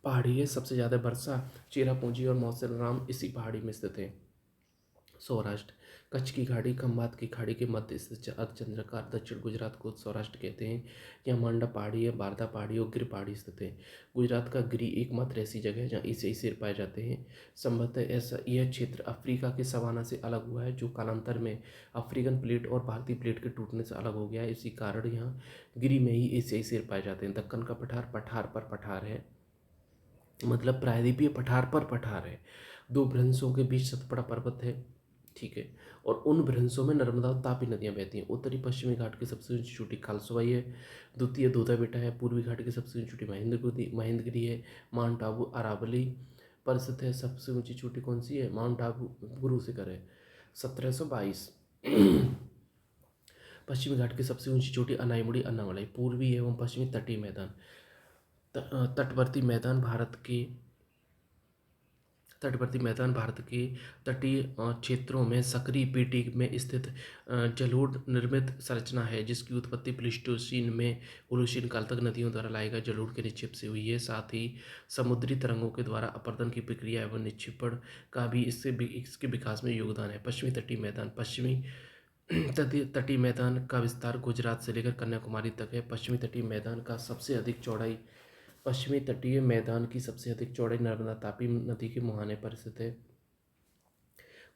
पहाड़ी है। सबसे ज़्यादा वर्षा चेरापूंजी और मौसिनराम इसी पहाड़ी में स्थित है। सौराष्ट्र। कच्छ की खाड़ी खंभात की खाड़ी के मध्य स्थित अर्धचंद्राकार दक्षिण गुजरात को सौराष्ट्र कहते हैं। यहाँ मांडा पहाड़ी है, बारदा पहाड़ी और गिर पहाड़ी स्थित है। गुजरात का गिरी एकमात्र ऐसी जगह है जहाँ एशियाई शेर पाए जाते हैं। संभवतः ऐसा यह क्षेत्र अफ्रीका के सवाना से अलग हुआ है, जो कालांतर में अफ्रीकन प्लेट और भारतीय प्लेट के टूटने से अलग हो गया है। इसी कारण यहाँ गिरी में ही एशियाई शेर पाए जाते हैं। दक्कन का पठार पर पठार है, मतलब प्रायद्वीपीय पठार पर पठार है। दो भ्रंशों के बीच सतपुड़ा पर्वत है, ठीक है, और उन भ्रंशों में नर्मदा और तापी नदियां बहती हैं। उत्तरी पश्चिमी घाट की सबसे ऊंची चोटी खालसवाई है। द्वितीय दोदा बेटा है। पूर्वी घाट की सबसे ऊंची चोटी महेंद्रगिरी है। माउंट आबू अरावली पर स्थित है। सबसे ऊंची चोटी कौन सी है? माउंट आबू गुरु शिखर है, 1722। पश्चिमी घाट की सबसे ऊंची चोटी अनाईमुड़ी अन्नामलाई। पूर्वी एवं पश्चिमी तटवर्ती मैदान भारत के तटीय क्षेत्रों में सक्रिय पेटी में स्थित जलोढ़ निर्मित संरचना है, जिसकी उत्पत्ति प्लीस्टोसीन में होलोसीन काल तक नदियों द्वारा लाए गए जलोढ़ के निक्षेप से हुई है। साथ ही समुद्री तरंगों के द्वारा अपरदन की प्रक्रिया एवं निक्षेपण का भी इसके विकास में योगदान है। पश्चिमी तटीय मैदान का विस्तार गुजरात से लेकर कन्याकुमारी तक है। पश्चिमी तटीय मैदान की सबसे अधिक चौड़ाई नर्मदा तापी नदी के मुहाने पर स्थित है।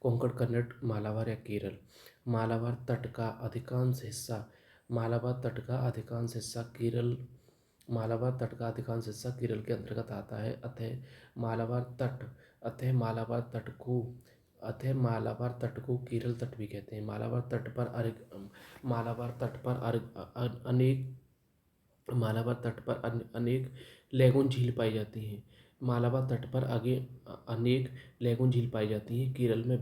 कोंकण कन्नड़ मालाबार या केरल। मालाबार तट का अधिकांश हिस्सा केरल के अंतर्गत आता है। अतः मालाबार तट को केरल तट भी कहते हैं। मालाबार तट पर अनेक लैगून झील पाई जाती हैं। मालाबार तट पर आगे अनेक लैगून झील पाई जाती हैं। केरल में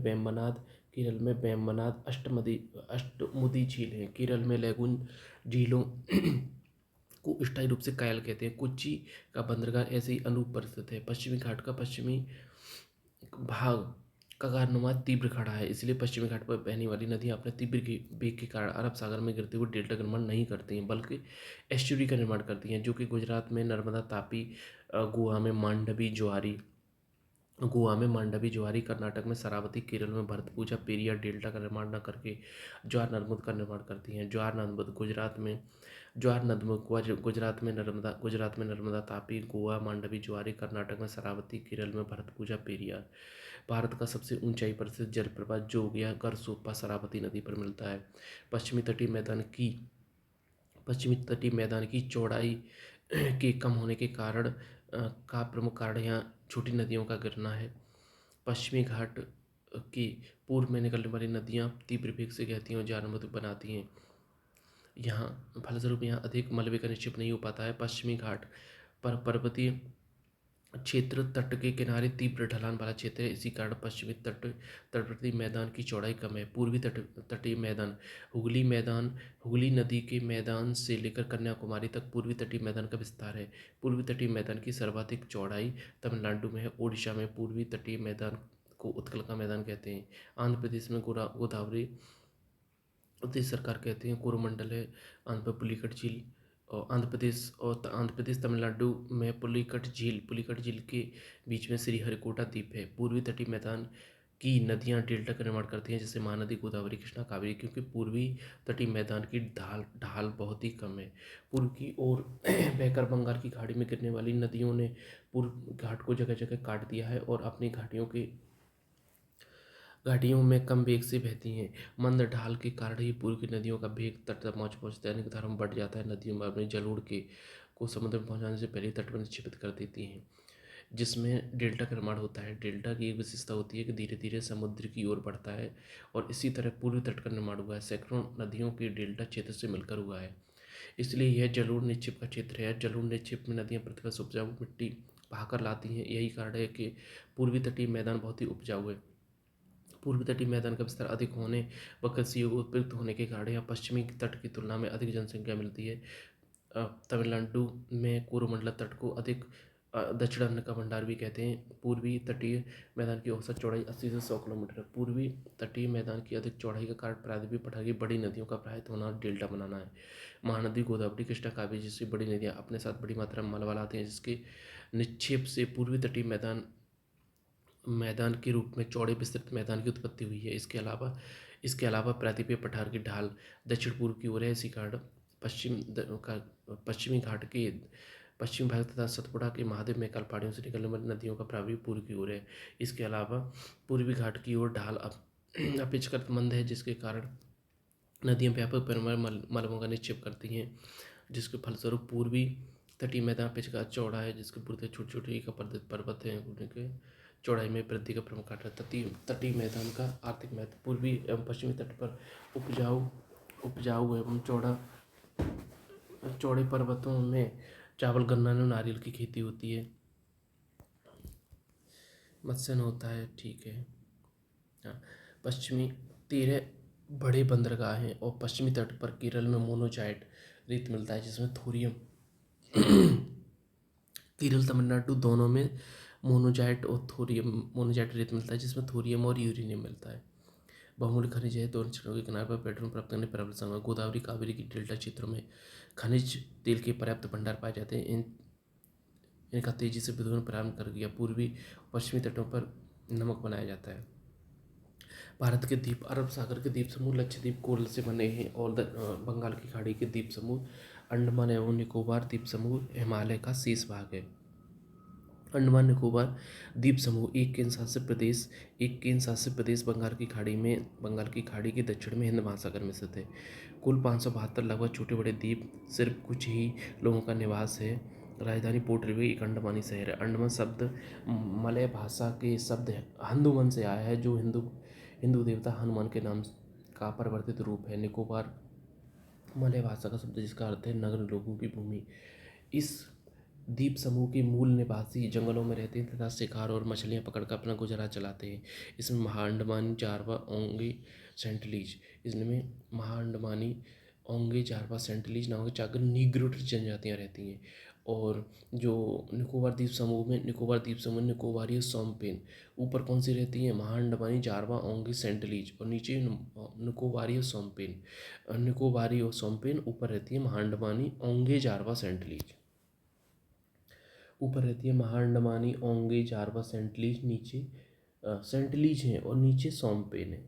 अष्टमुदी झील है। केरल में लैगून झीलों को स्थायी रूप से कायल कहते हैं। कोच्चि का बंदरगाह ऐसे ही अनूप परिस्थित है। पश्चिमी घाट का पश्चिमी भाग कगारनुमा तीव्र खड़ा है, इसलिए पश्चिमी घाट पर बहने वाली नदियां अपने तीव्र वेग के कारण अरब सागर में गिरते हुए डेल्टा का निर्माण नहीं करती हैं, बल्कि एस्चुरी का निर्माण करती हैं, जो कि गुजरात में नर्मदा, तापी, गोवा में मांडवी ज्वारी, कर्नाटक में शरावती, केरल में भरतपुजा, पेरियार डेल्टा का निर्माण न करके ज्वार नर्मद का निर्माण करती हैं। गुजरात में नर्मदा, तापी, गोवा, मांडवी ज्वारी, कर्नाटक में शरावती, केरल में भरतपुजा, पेरियार। भारत का सबसे ऊंचाई पर स्थित जलप्रपात जोगिया गरसोप्पा शरावती नदी पर मिलता है। पश्चिमी तटीय मैदान की चौड़ाई के कम होने के कारण का प्रमुख कारण यहाँ छोटी नदियों का गिरना है। पश्चिमी घाट की पूर्व में निकलने वाली नदियाँ तीव्र वेग से बहती हैं और ज्वारनद बनाती हैं। यहाँ फलस्वरूप यहाँ अधिक मलबे का निक्षेप नहीं हो पाता है। पश्चिमी घाट पर पर्वतीय क्षेत्र, तट के किनारे तीव्र ढलान वाला क्षेत्र है। इसी कारण पश्चिमी तटवर्ती मैदान की चौड़ाई कम है। पूर्वी तटीय मैदान हुगली नदी के मैदान से लेकर कन्याकुमारी तक पूर्वी तटीय मैदान का विस्तार है। पूर्वी तटीय मैदान की सर्वाधिक चौड़ाई तमिलनाडु में है। ओडिशा में पूर्वी तटीय मैदान को उत्कल का मैदान कहते हैं। आंध्र प्रदेश में गोदावरी उत्तरी सरकार कहते हैं। कोरोमंडल है। आंध्र पर पुलिकट झील और आंध्र प्रदेश तमिलनाडु में पुलिकट झील के बीच में श्रीहरिकोटा द्वीप है। पूर्वी तटीय मैदान की नदियां डेल्टा का निर्माण करती हैं, जैसे महानदी, गोदावरी, कृष्णा, कावेरी, क्योंकि पूर्वी तटीय मैदान की ढाल बहुत ही कम है। पूर्व की ओर बहकर बंगाल की खाड़ी में गिरने वाली नदियों ने पूर्व घाट को जगह जगह काट दिया है और अपनी घाटियों में कम वेग से बहती हैं। मंद ढाल के कारण ही पूर्व की नदियों का वेग तट तक पहुँचते अनेक धारा में बढ़ जाता है। नदियों में अपने जलोढ़ को समुद्र में पहुँचाने से पहले तट पर निक्षेपित कर देती हैं, जिसमें डेल्टा का निर्माण होता है। डेल्टा की एक विशेषता होती है कि धीरे धीरे समुद्र की ओर बढ़ता है और इसी तरह पूर्वी तट का निर्माण हुआ है। सैकड़ों नदियों के डेल्टा क्षेत्र से मिलकर हुआ है, इसलिए यह जलोढ़ निक्षेप का क्षेत्र है। जलोढ़ निक्षेप में नदियाँ पृथ्वी से उपजाऊ मिट्टी बहाकर लाती हैं। यही कारण है कि पूर्वी तटीय मैदान बहुत ही उपजाऊ है। पूर्वी तटीय मैदान का विस्तार अधिक होने व कृषि योग्य उपयुक्त होने के कारण यहाँ पश्चिमी तट की तुलना में अधिक जनसंख्या मिलती है। तमिलनाडु में कोरोमंडल तट को अधिक दक्षिण अन्न का भंडार भी कहते हैं। पूर्वी तटीय मैदान की औसत चौड़ाई 80 से 100 किलोमीटर है। पूर्वी तटीय मैदान की अधिक चौड़ाई का कारण प्रायद्वीपीय पठार की बड़ी नदियों का प्रवाहित होना और डेल्टा बनाना है। महानदी, गोदावरी, कृष्णा, कावेरी जैसी बड़ी नदियाँ अपने साथ बड़ी मात्रा में मलबा लाती हैं, जिसके निक्षेप से पूर्वी तटीय मैदान के रूप में चौड़े विस्तृत मैदान की उत्पत्ति हुई है। इसके अलावा प्रायद्वीपीय पठार की ढाल दक्षिण पूर्व की ओर है। इसी कारण पश्चिमी घाट के पश्चिमी भाग तथा सतपुड़ा के महादेव में पहाड़ियों से निकलने वाली नदियों का प्रवाह पूर्व की ओर है। इसके अलावा पूर्वी घाट की ओर ढाल अपेक्षाकृत मंद है, जिसके कारण नदियाँ व्यापक परिमाण में मलबों का निक्षेप करती हैं, जिसके फलस्वरूप पूर्वी तटीय मैदान अपेक्षाकृत चौड़ा है, जिसके पूर्व छोटे छोटे पर्वत हैं, उनके चौड़ाई में वृद्धि का प्रमुख कारण है। तटीय मैदान का आर्थिक महत्व पूर्वी एवं पश्चिमी तट पर उपजाऊ एवं चौड़े पर्वतों में चावल, गन्ना एवं नारियल की खेती होती है। मत्स्यन होता है, ठीक है। हाँ, पश्चिमी 13 बड़े बंदरगाह हैं और पश्चिमी तट पर केरल में मोनोजाइट रेत मिलता है, जिसमें थोरियम केरल तमिलनाडु दोनों में मोनोजाइट रेत मिलता है, जिसमें थोरियम और यूरेनियम मिलता है। बहुमूल्य खनिज है। दोनों क्षेत्रों के किनारे पर पेट्रोल प्राप्त करने पर संभव। गोदावरी, कावेरी की डेल्टा क्षेत्रों में खनिज तेल के पर्याप्त भंडार पाए जाते हैं। इनका तेजी से विद्युत प्रारंभ कर दिया। पूर्वी पश्चिमी तटों पर नमक बनाया जाता है। भारत के द्वीप अरब सागर के द्वीप समूह लक्षद्वीप कोरल से बने हैं और बंगाल की खाड़ी के द्वीप समूह अंडमान एवं निकोबार द्वीप समूह हिमालय का शेष भाग है। अंडमान निकोबार द्वीप समूह एक केंद्र शासित प्रदेश बंगाल की खाड़ी के दक्षिण में हिंद महासागर में स्थित है। कुल 572 लगभग छोटे बड़े द्वीप, सिर्फ कुछ ही लोगों का निवास है। राजधानी पोर्ट रिवे एक अंडमानी शहर है। अंडमान शब्द मलय भाषा के शब्द हनुमन से आया है, जो हिंदू देवता हनुमान के नाम का परिवर्तित रूप है। निकोबार मलय भाषा का शब्द जिसका अर्थ है नग्न लोगों की भूमि। इस द्वीप समूह के मूल निवासी जंगलों में रहते हैं तथा शिकार और मछलियां पकड़कर अपना गुजारा चलाते हैं। इसमें महाअंडमानी, जारवा, ओंगे, सेंटलीज, इसमें महाअंडमानी, ओंगे, जारवा, सेंटलीज नामक चार नीग्रोट जनजातियां रहती हैं। और जो निकोबार द्वीप समूह में निकोबारी और सोमपेन, ऊपर कौन सी रहती हैं? महाअंडमानी, जारवा, ओंगे, सेंटलीज, और नीचे निकोबारी और सोमपेन। निकोबारी और सोमपेन ऊपर रहती है महाअंडमानी, ओंगे, जारवा, सेंटलीज। ऊपर रहती है महाअंडमानी, ओंगे, जारवा, सेंटलीज, नीचे सेंटलीज हैं और नीचे सोमपेन है।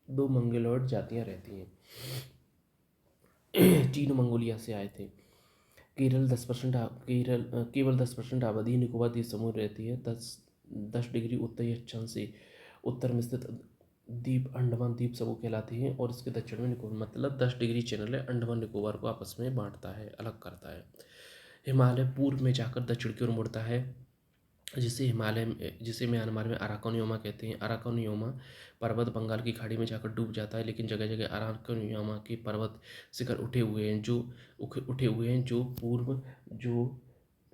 दो मंगोलॉयड जातियां रहती हैं। चीन मंगोलिया से आए थे। केरल 10%, केवल 10% आबादी निकोबार द्वीप समूह रहती है। 10 डिग्री उत्तरी अक्षांश से उत्तर में स्थित द्वीप अंडमान द्वीप समूह कहलाते हैं और इसके दक्षिण में निकोबार, मतलब 10 डिग्री चैनल है, अंडमान निकोबार को आपस में बांटता है, अलग करता है। हिमालय पूर्व में जाकर दक्षिण की ओर मुड़ता है, जिसे म्यांमार में अराकानयोमा कहते हैं। अराकानयोमा पर्वत बंगाल की खाड़ी में जाकर डूब जाता है, लेकिन जगह जगह अराकानयोमा के पर्वत शिखर उठे हुए हैं जो पूर्व जो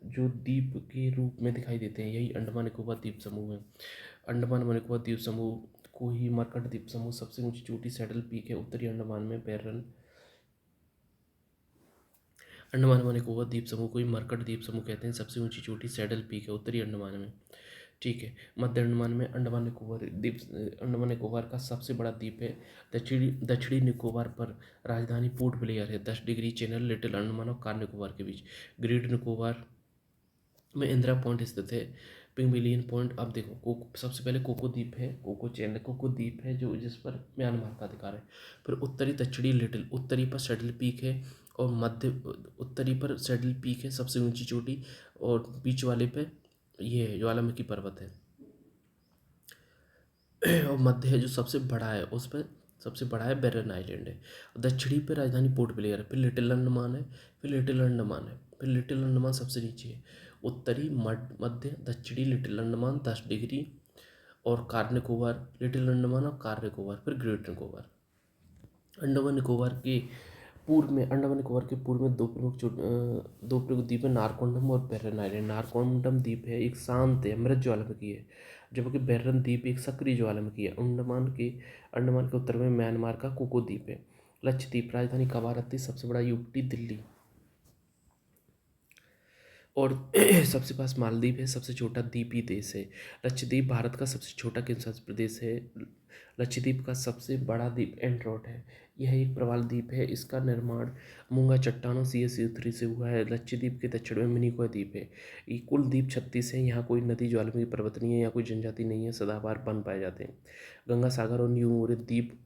जो द्वीप के रूप में दिखाई देते हैं। यही अंडमान निकोबार द्वीप समूह है। अंडमान व निकोबार द्वीप समूह को ही मरकट द्वीप समूह सबसे ऊंची चोटी सैडल पीक है। उत्तरी अंडमान में बैरन अंडमान व निकोबार द्वीप समूह को ही मरकट द्वीप समूह कहते हैं। सबसे ऊंची चोटी सैडल पीक है उत्तरी अंडमान में। ठीक है। मध्य अंडमान में अंडमान निकोबार का सबसे बड़ा द्वीप है। दक्षिणी निकोबार पर राजधानी पोर्ट ब्लेयर है। 10 डिग्री चैनल लिटिल अंडमान और कार निकोबार के बीच। ग्रेट निकोबार में इंदिरा पॉइंट स्थित है। पिंगविलियन पॉइंट, अब देखो सबसे पहले कोको द्वीप है, कोको द्वीप है जो जिस पर म्यांमार का अधिकार है। फिर उत्तरी पर सैडल पीक है और उत्तरी पर सैडल पीक है सबसे ऊंची चोटी, और बीच वाले पे ये ज्वालामुखी पर्वत है। और मध्य है जो सबसे बड़ा है, उस पर सबसे बड़ा है बेरन आइलैंड है। दक्षिणी पे राजधानी पोर्ट ब्लेयर है। फिर लिटिल अंडमान है, फिर लिटिल अंडमान है, फिर लिटिल अंडमान सबसे नीचे है। उत्तरी, मध्य, दक्षिणी, लिटिल अंडमान 10 डिग्री, और कार निकोबार, लिटिल अंडमान और कार निकोबार, फिर ग्रेट निकोबार। अंडमान निकोबार के पूर्व में दो प्रमुख द्वीप है, नारकोंडम और बेरन आइलैंड। नारकोंडम द्वीप है एक शांत है, मृत ज्वालामुखी है, जबकि बेरन द्वीप एक सक्रिय ज्वालामुखी है। अंडमान के उत्तर में म्यांमार का कोको द्वीप है। लक्षद्वीप, राजधानी कवारत्ती, सबसे बड़ा यूटी दिल्ली, और सबसे पास मालदीव है, सबसे छोटा द्वीपीय देश है। लक्षद्वीप भारत का सबसे छोटा केंद्रशासित प्रदेश है। लक्षद्वीप का सबसे बड़ा द्वीप एंड्रोट है। यह एक प्रवाल द्वीप है। इसका निर्माण मूंगा चट्टानों CaCO3 से हुआ है। लक्षद्वीप के दक्षिण में मिनिकॉय द्वीप है। ये कुल द्वीप 36 है। यहाँ कोई नदी, ज्वालामुखी पर्वत नहीं है, यहाँ कोई जनजाति नहीं है, सदाबहार वन पाए जाते हैं। गंगा सागर और न्यू मोरे द्वीप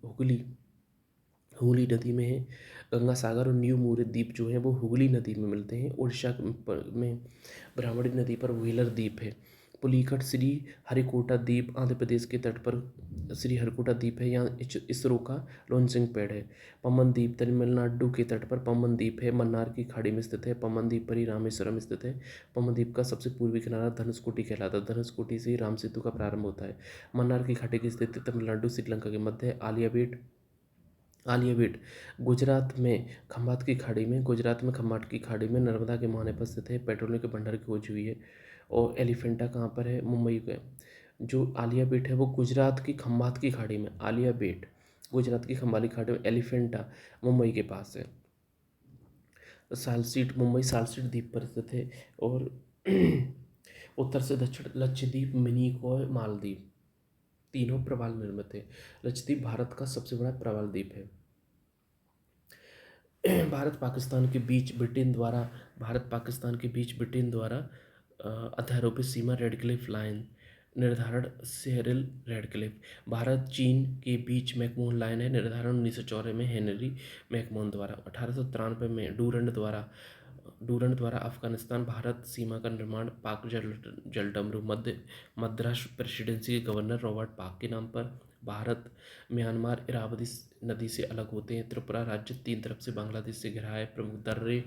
हुगली नदी में है। गंगा सागर और न्यू मोरे द्वीप जो है वो हुगली नदी में मिलते हैं। उड़ीसा में ब्राह्मणी नदी पर व्हीलर द्वीप है। पुलिकट, श्री हरिकोटा द्वीप आंध्र प्रदेश के तट पर श्री हरिकोटा द्वीप है। यहाँ इसरो का लॉन्चिंग पैड है। पम्बन द्वीप तमिलनाडु के तट पर पम्बन द्वीप है, मन्नार की खाड़ी में स्थित है। पम्बन द्वीप पर ही रामेश्वरम स्थित है। पम्बन द्वीप का सबसे पूर्वी किनारा धनुषकोटी कहलाता है। धनुषकोटी से ही राम सेतु का प्रारंभ होता है। मन्नार की खाड़ी की स्थिति तमिलनाडु श्रीलंका के मध्य है। आलिया बेट गुजरात में खम्बात की खाड़ी में नर्मदा के मुहाने पर स्थित है। पेट्रोलियम के भंडार की खोज हुई है। और एलिफेंटा कहाँ पर है? मुंबई का। जो आलिया बेट है वो गुजरात की खम्बात की खाड़ी में, आलिया बेट गुजरात की खम्बात की खाड़ी में, एलिफेंटा मुंबई के पास है। मुंबई सालसीट द्वीप पर स्थित है। और उत्तर से दक्षिण लक्षद्वीप, मिनिकॉय, मालदीव तीनों प्रवाल निर्मित है। लक्षद्वीप भारत का सबसे बड़ा प्रवाल द्वीप है। भारत पाकिस्तान के बीच ब्रिटेन द्वारा अध्यारोपित सीमा रेड क्लिफ लाइन निर्धारण सेरिल रेडक्लिफ। भारत चीन के बीच मैकमोहन लाइन है निर्धारण 1994 में हेनरी मैकमोहन द्वारा। 1893 में डूरंड द्वारा अफगानिस्तान भारत सीमा का निर्माण पाक जलडमरू मद्रास प्रेसिडेंसी के गवर्नर रॉबर्ट पाक के नाम पर। भारत म्यांमार इरावदी नदी से अलग होते हैं। त्रिपुरा राज्य 3 तरफ से बांग्लादेश से घिरा है। प्रमुख दर्रे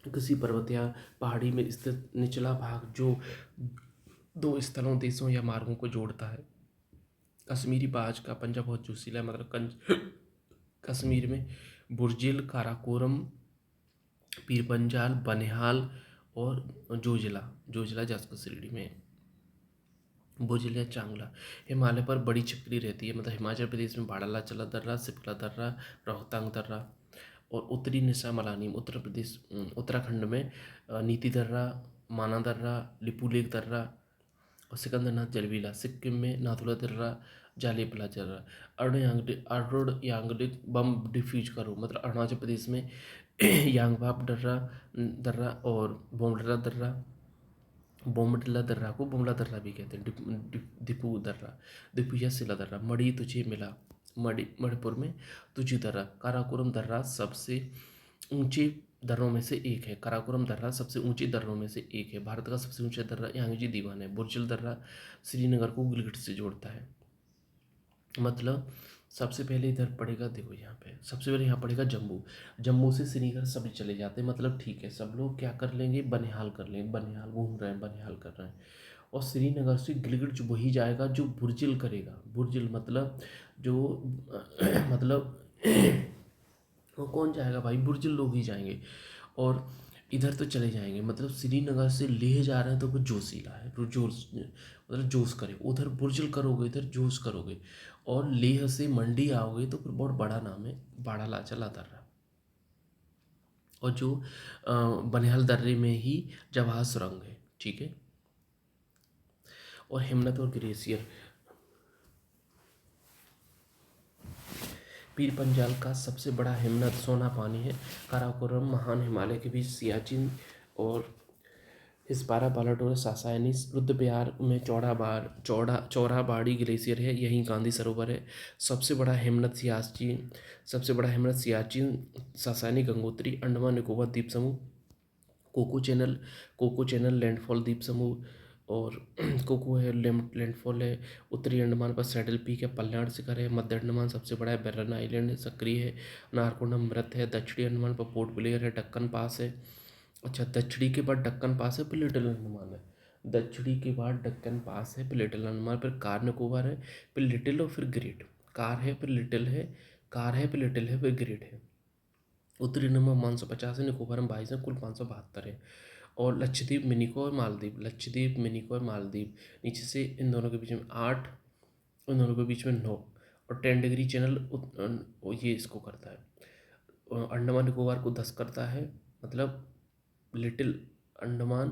किसी पर्वत या पहाड़ी में स्थित निचला भाग जो 2 स्थलों, देशों या मार्गों को जोड़ता है। कश्मीरी बाज का पंजा बहुत जोशीला है, मतलब कश्मीर में बुर्जिल, काराकोरम, पीरपंजाल, बनिहाल और जोजिला, जोजिला जास्कर श्रेणी में है। भुजल या चांगला हिमालय पर बड़ी चक्री रहती है, मतलब हिमाचल प्रदेश में बाड़ालाचला दर्रा, सिपला दर्रा, रोहतांग दर्रा। और उत्तरी निशा मलानी उत्तर प्रदेश उत्तराखंड में नीति दर्रा, माना दर्रा, लिपुलेख दर्रा और सिकंदरनाथ जलवीला। सिक्किम में नाथुला दर्रा, जालेपला दर्रा। अरुण यांगडिक बम डिफ्यूज करो, मतलब अरुणाचल प्रदेश में यांगबाप दर्रा दर्रा और बोमडला दर्रा। बोमडिला दर्रा को बोमला दर्रा भी कहते हैं। दिपू दर्रा, दिपू या सिला दर्रा। मणि तुझे मिला, मणिपुर में तुझी दर्रा। काराकोरम दर्रा सबसे ऊंचे दर्रों में से एक है। काराकोरम दर्रा सबसे ऊंची दर्रों में से एक है। भारत का सबसे ऊंचा दर्रा यांगजी दीवान है। बुर्जिल दर्रा श्रीनगर को गिलगित से जोड़ता है। मतलब सबसे पहले इधर पड़ेगा, देखो यहाँ पे सबसे पहले यहाँ पड़ेगा जम्मू। जम्मू से श्रीनगर सभी चले जाते हैं, मतलब ठीक है, सब लोग क्या कर लेंगे, बनिहाल कर लेंगे। बनिहाल घूम रहे हैं, बनिहाल कर रहे हैं। और श्रीनगर से गिलगित जो वही जाएगा जो बुर्जिल करेगा। बुर्जिल मतलब जो मतलब वो कौन जाएगा भाई, बुर्जिल लोग ही जाएंगे। और इधर तो चले जाएंगे, मतलब श्रीनगर से लेह जा रहे हैं तो वो जोशीला है, वो जोश मतलब जोश करे। उधर बुर्जिल करोगे, इधर जोश करोगे। और लेह से मंडी आओगे तो फिर बहुत बड़ा नाम है, बाड़ालाचला दर्रा। और जो बनिहाल दर्रे में ही जवाहर सुरंग है, ठीक है। और हिमनद और ग्लेशियर, पीर पंजाल का सबसे बड़ा हिमनद सोना पानी है। काराकोरम महान हिमालय के बीच सियाचिन और हिस्पारा, बालाडोर, सासायनी, रुद्रप्रयाग में चौराबाड़ी ग्लेशियर है, यहीं गांधी सरोवर है। सबसे बड़ा हिमनद सियाचिन, सासायनी, गंगोत्री। अंडमान निकोबार द्वीप समूह, Coco channel, Coco channel landfall द्वीप समूह। और कोको है, लैंडफॉल है। उत्तरी अंडमान पर सैडल पीक है, पल्याण शिखर है। मध्य अंडमान सबसे बड़ा है, बेरन आइलैंड सक्रिय है। नारकोंडम मृत है। दक्षिणी अंडमान पर पोर्ट ब्लेयर है, डक्कन पास है। अच्छा, दक्षिणी के बाद डक्कन पास है, फिर लिटिल अंडमान है। दक्षिणी के बाद डक्कन पास है, फिर लिटिल अंडमान, फिर कार निकोबार है, फिर लिटिल और फिर ग्रेट। कार है, फिर लिटिल है, कार है, फिर लिटिल है, फिर ग्रेट है। उत्तरी अंडमान 550 है, निकोबार में 22 है, कुल 572 है। और लक्षद्वीप, मिनिकॉय, मालदीव। लक्षद्वीप, मिनिकॉय, मालदीव, नीचे से इन दोनों के बीच में 8, उन दोनों के बीच में 9। और 10 डिग्री चैनल ये इसको करता है। अंडमान निकोबार को 10 करता है, मतलब लिटिल अंडमान,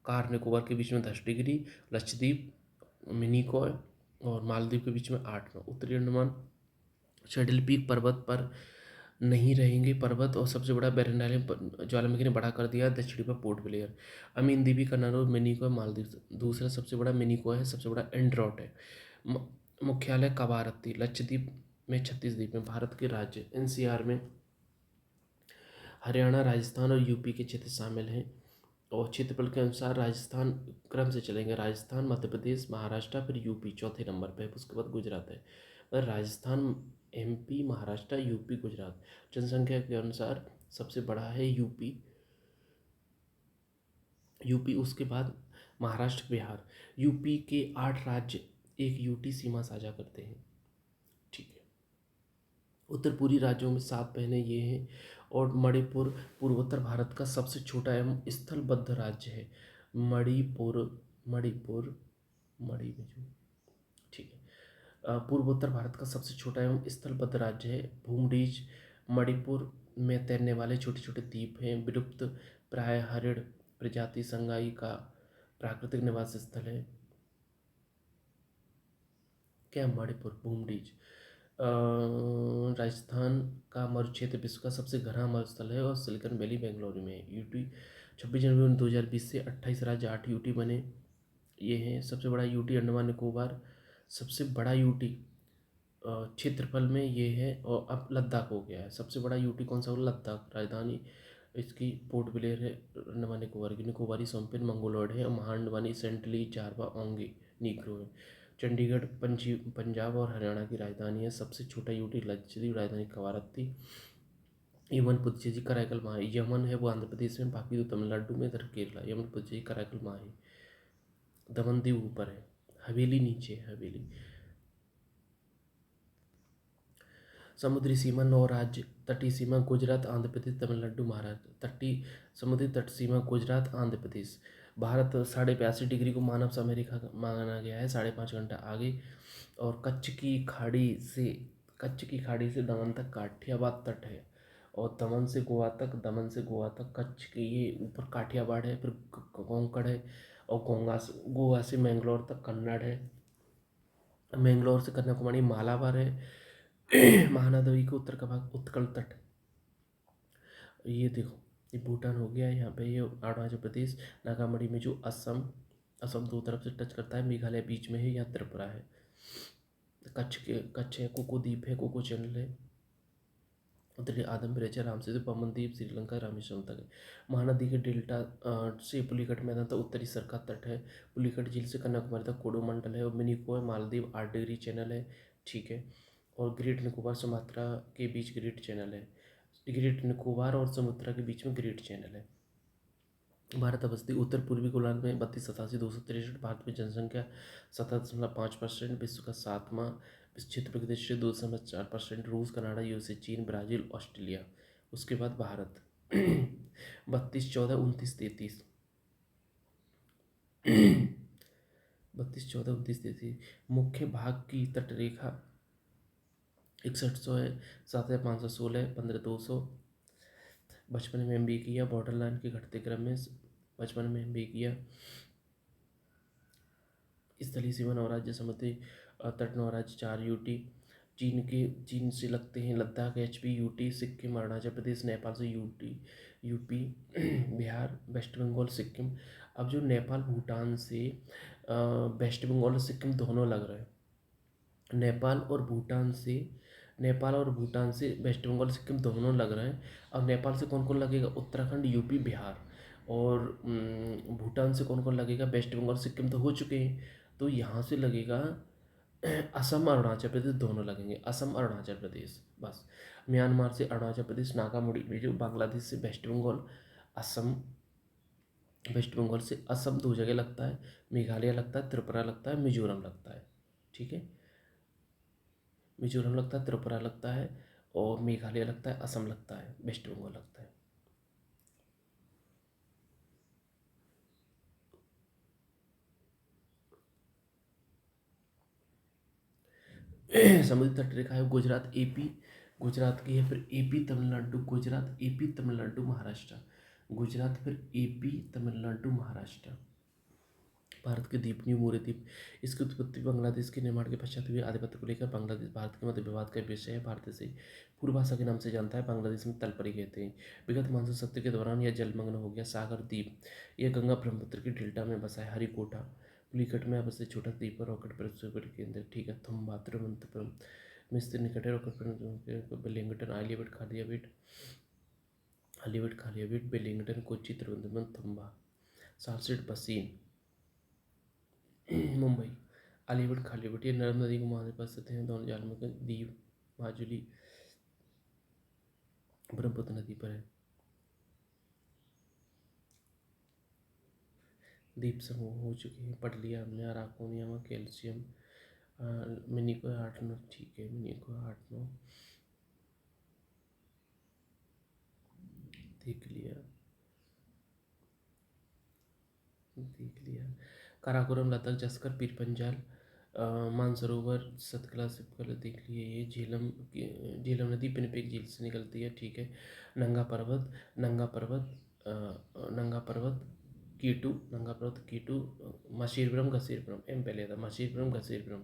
कार निकोबार के बीच में 10 डिग्री। लक्षद्वीप, मिनिकॉय और मालदीव के बीच में 8 में। उत्तरी अंडमान शेडल पीक पर्वत पर नहीं रहेंगे पर्वत, और सबसे बड़ा बैरन आइलैंड ज्वालामुखी ने बड़ा कर दिया। दक्षिणी पर पोर्ट ब्लेयर। अमीन द्वीपी कन्नार, मिनिकॉय, मालदीव दूसरा सबसे बड़ा मिनिकॉय है, सबसे बड़ा एंड्रॉट है। मुख्यालय कवारत्ती। लक्षद्वीप में 36 द्वीप हैं। भारत के राज्य एनसीआर में हरियाणा, राजस्थान और यूपी के क्षेत्र शामिल हैं। और क्षेत्रफल के अनुसार राजस्थान क्रम से चलेंगे, राजस्थान, मध्य प्रदेश, महाराष्ट्र, फिर यूपी चौथे नंबर पे है, उसके बाद गुजरात है। Rajasthan, MP, Maharashtra, UP, Gujarat. जनसंख्या के अनुसार सबसे बड़ा है यूपी, यूपी उसके बाद महाराष्ट्र, बिहार। यूपी के 8 राज्य एक यूटी सीमा साझा करते हैं, ठीक है। उत्तर पूर्वी राज्यों में 7 बहनें ये हैं। और मणिपुर पूर्वोत्तर भारत का सबसे छोटा एवं स्थलबद्ध राज्य है। मणिपुर, मणिपुर, मणिपुर, ठीक है। पूर्वोत्तर भारत का सबसे छोटा एवं स्थलबद्ध राज्य है। भूमडीज, मणिपुर में तैरने वाले छोटे छोटे द्वीप हैं। विलुप्त प्राय हरिण प्रजाति संगाई का प्राकृतिक निवास स्थल है। क्या मणिपुर, भूमडीज। राजस्थान का मरुक्षेत्र विश्व का सबसे घना मरुस्थल है और सिलिकॉन वैली बेंगलुरु में है। यूटी 26 जनवरी 2020 से 28 राज्य 8 यूटी बने, ये हैं। सबसे बड़ा यूटी अंडमान निकोबार, सबसे बड़ा यूटी क्षेत्रफल में ये है। और अब लद्दाख हो गया है सबसे बड़ा यूटी, कौन सा हो, लद्दाख। राजधानी इसकी पोर्ट ब्लेयर है। अंडमान निकोबार की निकोबारी सोमपेन मंगोलॉयड है। और महाअंडमानी सेंटली, जारवा, ओंगे, नीग्रो है। चंडीगढ़ पंजाब और हरियाणा की राजधानी है। सबसे छोटा यूटी लक्षद्वीप, राजधानी कवारत्ती। यमन, पुदुचेरी, कराईकल, माही। यमन है वो आंध्र प्रदेश में, बाकी तो तमिलनाडु में, इधर केरला। यमन, पुदुचेरी, कराईकल, माही। दमन दीव ऊपर है, हवेली नीचे है, हवेली। समुद्री सीमा 9 राज्य, तटीय सीमा गुजरात, आंध्र प्रदेश, तमिलनाडु, महाराष्ट्र। तटीय समुद्री तट सीमा गुजरात, आंध्र प्रदेश। भारत 82.5 डिग्री को मानव समय रेखा माना गया है, 5.5 घंटा आगे। और कच्छ की खाड़ी से दमन तक काठियावाड़ तट है। और दमन से गोवा तक कच्छ के ये ऊपर काठियावाड़ है, फिर कोंकण है। और गोवा से मैंगलोर तक कन्नड़ है। मैंगलोर से कन्याकुमारी मालाबार है। महानदी का उत्तर का भाग उत्कल तट है। ये देखो, ये भूटान हो गया, यहाँ पे ये अरुणाचल प्रदेश, नागामणि में जो असम, असम दो तरफ से टच करता है, मेघालय बीच में है, या त्रिपुरा है। कच्छ है, कोको द्वीप है, कोको चैनल है। उत्तरी आदम ब्रिज है, राम सेतु, पवन द्वीप, श्रीलंका, रामेश्वरम तक है। महानदी के डेल्टा से पुलिकट मैदान तक उत्तरी सरका तट है। पुलिकट झील से कन्याकुमारी तक कोडोमंडल है। और मिनिको है, मालदीव 8 डिग्री चैनल है, ठीक है। और ग्रेट निकोबार सुमात्रा के बीच ग्रेट चैनल है। ग्रेट निकोबार और सुमात्रा के बीच में ग्रेट चैनल है। भारत अवस्थित उत्तर पूर्वी गोलार्ध में 32,87,263। भारत में जनसंख्या 17.5%। विश्व का 7वां क्षेत्र की दृष्टि से 2.4%। रूस, कनाडा, यूएसए, चीन, ब्राजील, ऑस्ट्रेलिया। उसके बाद भारत 32, 14, 29, 33। 32, 14, 29, 33। मुख्य भाग की तटरेखा 6100 है, 7,516 है, 15,200। बचपन में एमबी किया। बॉर्डर लाइन के घटते क्रम में बचपन में एमबी किया। स्थलीय सीमा 9 राज्य, समुद्री तट 9 राज्य, 4 यूटी। चीन से लगते हैं लद्दाख, एचपी, यूटी, सिक्किम, अरुणाचल प्रदेश। नेपाल से यूपी, बिहार, वेस्ट बंगाल, सिक्किम। अब जो नेपाल भूटान से वेस्ट बंगाल और सिक्किम दोनों लग रहे हैं। नेपाल और भूटान से वेस्ट बंगाल, सिक्किम दोनों लग रहे हैं। अब नेपाल से कौन कौन लगेगा? उत्तराखंड, यूपी, बिहार। और भूटान से कौन कौन लगेगा? वेस्ट बंगाल, सिक्किम तो हो चुके हैं। तो यहाँ से लगेगा असम, अरुणाचल प्रदेश दोनों लगेंगे। असम, अरुणाचल प्रदेश, बस। म्यांमार से अरुणाचल प्रदेश, नागामणि में जो बांग्लादेश से वेस्ट बंगाल, असम, वेस्ट बंगाल से असम दो जगह लगता है। मेघालय लगता है, त्रिपुरा लगता है, मिजोरम लगता है, ठीक है। मिजोरम लगता है, त्रिपुरा लगता है, और मेघालय लगता है, असम लगता है, वेस्ट बंगाल लगता है। समुद्री तट रेखा है गुजरात, एपी, गुजरात की है, फिर एपी, तमिलनाडु, गुजरात, एपी, तमिलनाडु, महाराष्ट्र। गुजरात, फिर एपी, तमिलनाडु, महाराष्ट्र। भारत के द्वीप, न्यू मोरे द्वीप। इसकी उत्पत्ति बांग्लादेश के निर्माण के पश्चात हुई। आधिपत्य को लेकर बांग्लादेश भारत के मध्य विवाद का विषय है। भारत से पूर्व भाषा के नाम से जानता है। बांग्लादेश में तलपरी कहते हैं। विगत मानसून सत्र के दौरान यह जलमग्न हो गया। सागर द्वीप, यह गंगा ब्रह्मपुत्र की डेल्टा में बसा है। हरिकोटा, पुलिकट में अवस्थित छोटा द्वीप और रॉकेट प्रक्षेपण केंद्र, ठीक है। थुम्बा, तिरुवनंतपुरम में स्थित निकट है। रॉकेट बेलिंगटन, आलिवेट, बेलिंगटन, कोच्चि, तिरुवनंतपुरम, थुम्बा। सालसेट, बसीन, मुंबई। अलीगढ़, खालीगढ़, ये नर्मदा नदी को वहाँ पर स्थित हैं। दोनों जाल में दीव, माजुली ब्रह्मपुत्र नदी पर है। द्वीप समूह हो चुके हैं। पडलिया, हमने अराकोनियम, कैल्शियम, मिनिको 8-9, ठीक है। मिनिको 8-9 देख लिया। काराकोरम, लद्दाख, जस्कर, पीर पंजाल, मानसरोवर, सतलज, सिपकल देख लिए। ये झेलम नदी पिनिपेक झील से निकलती है, ठीक है। नंगा पर्वत कीटू, मशीरपुरम, घसीरपुरम। एम पहले था मशीरपुरम, घसीरपुरम।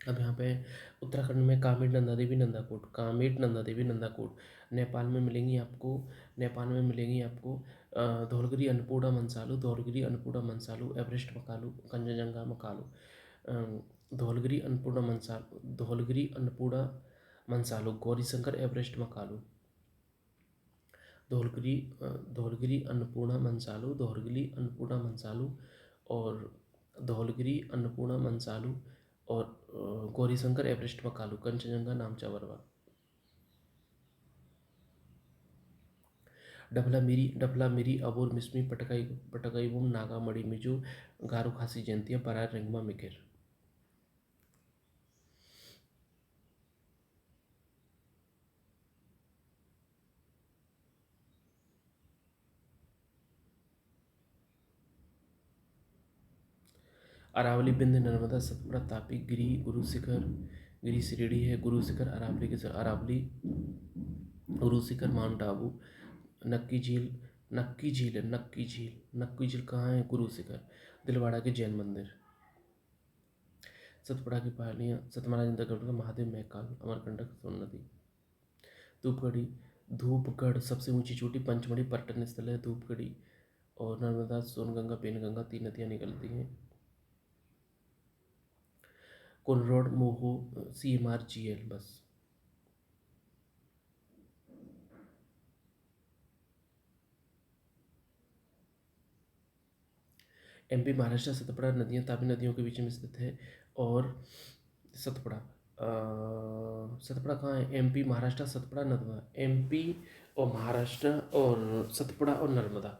अब यहाँ पे उत्तराखंड में कामेट, नंदा देवी, नंदाकोट। नेपाल में मिलेंगी आपको धौलगिरी, अन्नपूर्णा, मंसालू, एवरेस्ट, मकालू, कंचनजंगा, मकालू। धौलगिरी, अन्नपूर्णा, मंसालू, गौरीशंकर, एवरेस्ट, मकालू। धौलगिरी, अन्नपूर्णा, मंसालू, और गौरीशंकर, एवरेस्ट, मकालू, कंचनजंगा, नामचा, बरवा। डबला मिरी, अबोर, मिसमी, पटकाई बुम, नागामणि, मिजो, गारो, खासी, जयंतिया, बरार, रेंगमा, मिकिर। अरावली, बिंद, नर्मदा, सतपुड़ा, तापी, गिरी, गुरु शिखर, गिरी श्रेणी है, गुरु शिखर, अरावली के अरावली, गुरु शिखर, माउंट आबू, नक्की झील, नक्की झील है, नक्की झील, नक्की झील कहाँ है? गुरु शिखर, दिलवाड़ा के जैन मंदिर, सतपुड़ा की पहाड़ियाँ, सतमारा इंद्रगढ़ का महादेव महकाल, अमरकंटक, सोन नदी, धूपगढ़ी, धूपगढ़ सबसे ऊंची चोटी, पंचमढ़ी पर्यटन स्थल है धूपगढ़ी, और नर्मदा, सोनगंगा, पेनगंगा 3 नदियाँ निकलती हैं। कोनरोड, मोहो, CMRGL बस। MP महाराष्ट्र, सतपुड़ा नदियाँ तापी नदियों के बीच में स्थित है। और सतपुड़ा, सतपुड़ा कहाँ है? MP महाराष्ट्र, सतपुड़ा नर्मदा, MP और महाराष्ट्र और सतपुड़ा और नर्मदा।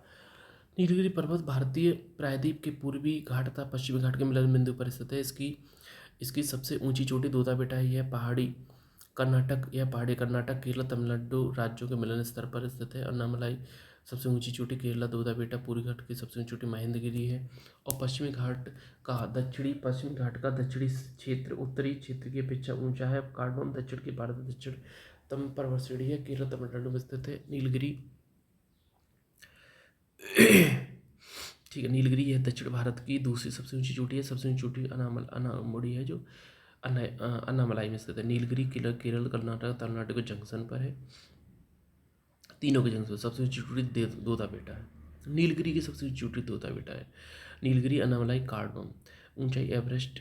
नीलगिरी पर्वत भारतीय प्रायद्वीप के पूर्वी घाट तथा पश्चिमी घाट के मिलन बिंदु पर स्थित है। इसकी इसकी सबसे ऊंची चोटी दोदा बेटा है। यह पहाड़ी कर्नाटक, केरल, तमिलनाडु राज्यों के मिलन स्तर पर स्थित है। अन्नामलाई सबसे ऊंची चोटी केरला, दोदा बेटा पूर्वी घाट की सबसे ऊंची चोटी महेंद्रगिरी है। और पश्चिमी घाट का दक्षिणी क्षेत्र उत्तरी क्षेत्र की अपेक्षा ऊंचा है। कार्डमम दक्षिण की भारत दक्षिणतम पर्वत श्रेणी है, केरल तमिलनाडु में स्थित है। नीलगिरी ठीक है, नीलगिरी यह दक्षिण भारत की दूसरी सबसे ऊंची चोटी है। सबसे ऊंची चोटी अनामुड़ी है, जो अन्नामलाई में स्थित है। नीलगिरी केरल, कर्नाटक, तमिलनाडु के जंक्शन पर है। तीनों के जंक्शन सबसे ऊंची चोटी दोदा बेटा है। नीलगिरी की सबसे ऊंची चोटी दोदा बेटा है। नीलगिरी, अन्नामलाई, कार्डमम। ऊंचाई एवरेस्ट,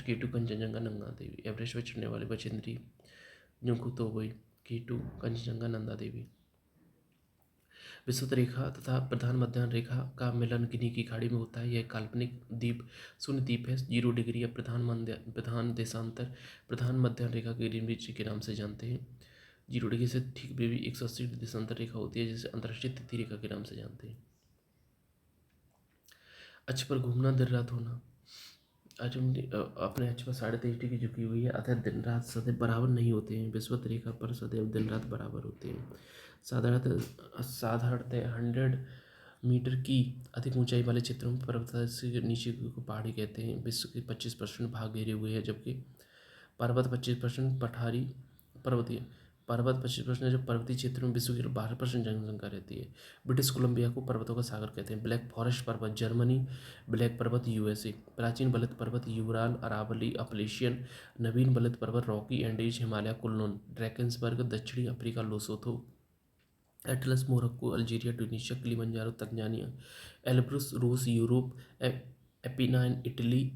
केटू, कंचनजंगा, नंदा देवी। एवरेस्ट पर चढ़ने वाले बचेंद्री, जुंकुतोबई, केटू, कंचनजंगा, नंदा देवी। विषुवत रेखा तथा प्रधान मध्याह्न रेखा का मिलन गिनी की खाड़ी में होता है। यह काल्पनिक द्वीप शून्य द्वीप है। 0 डिग्री या प्रधान देशांतर प्रधान मध्याह्न रेखा के ग्रीनविच के नाम से जानते हैं। 0 डिग्री से ठीक भी 180 देशांतर रेखा होती है, जिसे अंतर्राष्ट्रीय तिथि रेखा के नाम से जानते हैं। अक्ष पर घूमना, दिन रात होना। आज हम अपने अक्ष पर 23.5 डिग्री झुकी हुई है, अतः दिन रात सदैव बराबर नहीं होते हैं। विषुवत रेखा पर सदैव दिन रात बराबर होते हैं। साधारणतः 100 मीटर की अधिक ऊंचाई वाले क्षेत्रों में पर्वत से नीचे को पहाड़ी कहते हैं। विश्व के 25% भाग घेरे हुए हैं, जबकि पर्वत 25% पठारी पर्वतीय पर्वत 25% जो पर्वतीय क्षेत्र में विश्व की 12% जनसंख्या रहती है। ब्रिटिश कोलंबिया को पर्वतों का सागर कहते हैं। ब्लैक फॉरेस्ट पर्वत जर्मनी, ब्लैक पर्वत USA, प्राचीन बलित पर्वत यूराल, अरावली, अपलेशियन, नवीन बलित पर्वत Rocky Andes, Himalaya, Kunlun, Drakensberg, दक्षिणी Africa, Lesotho, Atlas, Morocco, Algeria, Tunisia, Kilimanjaro, Tanzania, Elbrus, रूस, यूरोप, एपिनाइन इटली,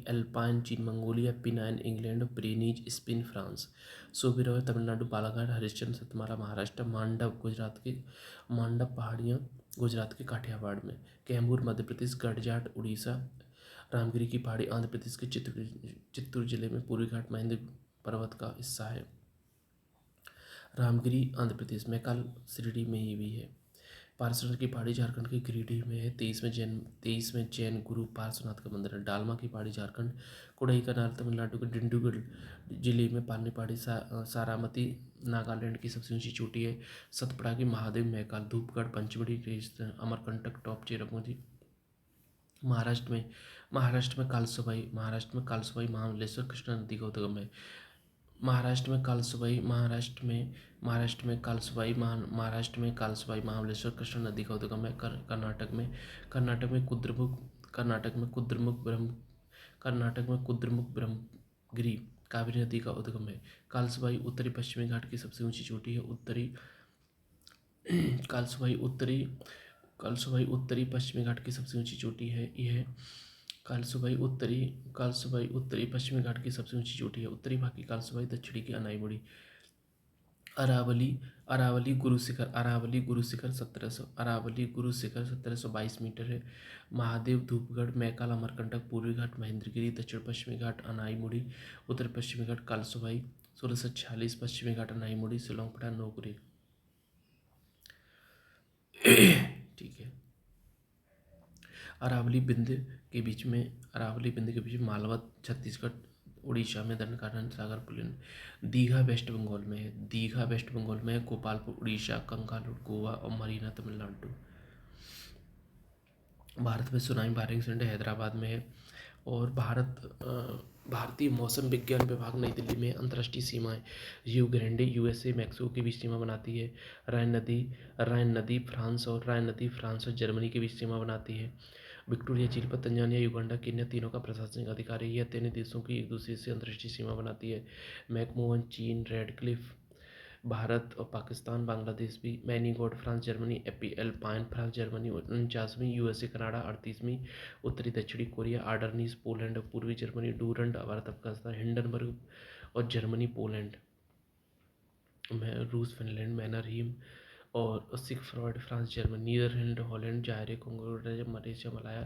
एल्पाइन चीन, Mongolia, Apennine England, Pyrenees Spain, France, सोबिरोय तमिलनाडु, बालाघाट, हरिश्चंद्र, सतमारा महाराष्ट्र, मांडव पहाड़ियाँ गुजरात के काठियावाड़ में, कैमूर मध्य प्रदेश, गडजाट उड़ीसा, रामगिरी की पहाड़ी आंध्र प्रदेश के चित्तूर जिले में, पूर्वी घाट महेंद्र पर्वत का हिस्सा है। रामगिरी आंध्र प्रदेश में, काल श्रीडी में ही भी है। पार्श्वनाथ की पहाड़ी झारखंड के गिरिडीह में है। 23 में जैन गुरु पार्श्वनाथ का मंदिर है। डालमा की पहाड़ी झारखंड, कोडईकनाल तमिलनाडु के डिंडुगल जिले में, पालनी पहाड़ी सारामती नागालैंड की सबसे ऊंची चोटी है। सतपुड़ा की महादेव महकाल, धूपगढ़, पंचमढ़ी, अमरकंटक, टॉप चेरापूंजी। महाराष्ट्र में कालसुबाई महाबलेश्वर कृष्णा नदी का उद्गम है। महाराष्ट्र में कालसुबाई महाबलेश्वर कृष्णा नदी का उद्गम है। कर्नाटक में कुद्रेमुख ब्रह्मगिरी कावेरी नदी का उद्गम है। कालसुबाई उत्तरी पश्चिमी घाट की सबसे ऊंची चोटी है। कालसुबाई उत्तरी पश्चिमी घाट की सबसे ऊंची चोटी है। यह कालसुबाई उत्तरी पश्चिमी घाट की सबसे ऊंची चोटी है। उत्तरी भाग की कालसुबाई, दक्षिणी की अनाईमुड़ी। अरावली गुरु शिखर 1722 मीटर है। महादेव, धूपगढ़, मैकाल, अमरकंटक, पूर्वी घाट महेंद्रगिरी, दक्षिण पश्चिमी घाट अनाईमुड़ी, उत्तर पश्चिमी घाट कालसुबाई, 1646, पश्चिमी घाट अनाईमुड़ी, सिलोंगपड़ा, नोगरी। ठीक है। अरावली बिंद के बीच में मालवा छत्तीसगढ़, उड़ीसा में दंडकारण्य सागर पुलिन। दीघा वेस्ट बंगाल में है। गोपालपुर उड़ीसा, कंकालूर गोवा और मरीना तमिलनाडु। भारत में सुनामी बारिंग सेंटर हैदराबाद में है। और भारतीय मौसम विज्ञान विभाग नई दिल्ली में अंतर्राष्ट्रीय सीमाएं र्यू ग्रैंडे यूएसए मैक्सिको के बीच सीमा बनाती है। राइन नदी फ्रांस और जर्मनी के बीच सीमा बनाती है। विक्टोरिया झील पर तंजानिया युगांडा केन्या तीनों का प्रशासनिक अधिकार है। यह तीनों देशों की एक दूसरे से अंतर्राष्ट्रीय सीमा बनाती है। मैकमोहन चीन, रेडक्लिफ भारत और पाकिस्तान, बांग्लादेश भी, मैनीगोट फ्रांस जर्मनी, एपी एल्पाइन फ्रांस जर्मनी 49वीं, यूएसए कनाडा 38वीं, उत्तरी दक्षिणी कोरिया आर्डर्नीस पोलैंड और पूर्वी Germany, Durand Bharat Afghanistan, Hindenburg और जर्मनी पोलैंड में, रूस फिनलैंड मैनरहीम और Siegfried France Germany, Netherland Holland, Zaire Congo Malaysia Malaya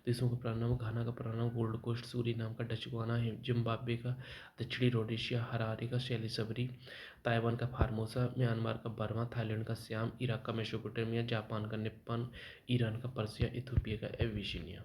देशों का प्रणाम, घाना का प्रणाम, गोल्ड कोस्ट सूरीनाम का डच गुआना, जिम्बाब्वे का दक्षिणी रोडेशिया, हरारे का शैली, ताइवान का फार्मोसा, म्यांमार का बर्मा, थाईलैंड का सियाम, इराक का मेसोपोटामिया, जापान का निप्पन, ईरान का पर्सिया, इथोपिया का एविसिनिया।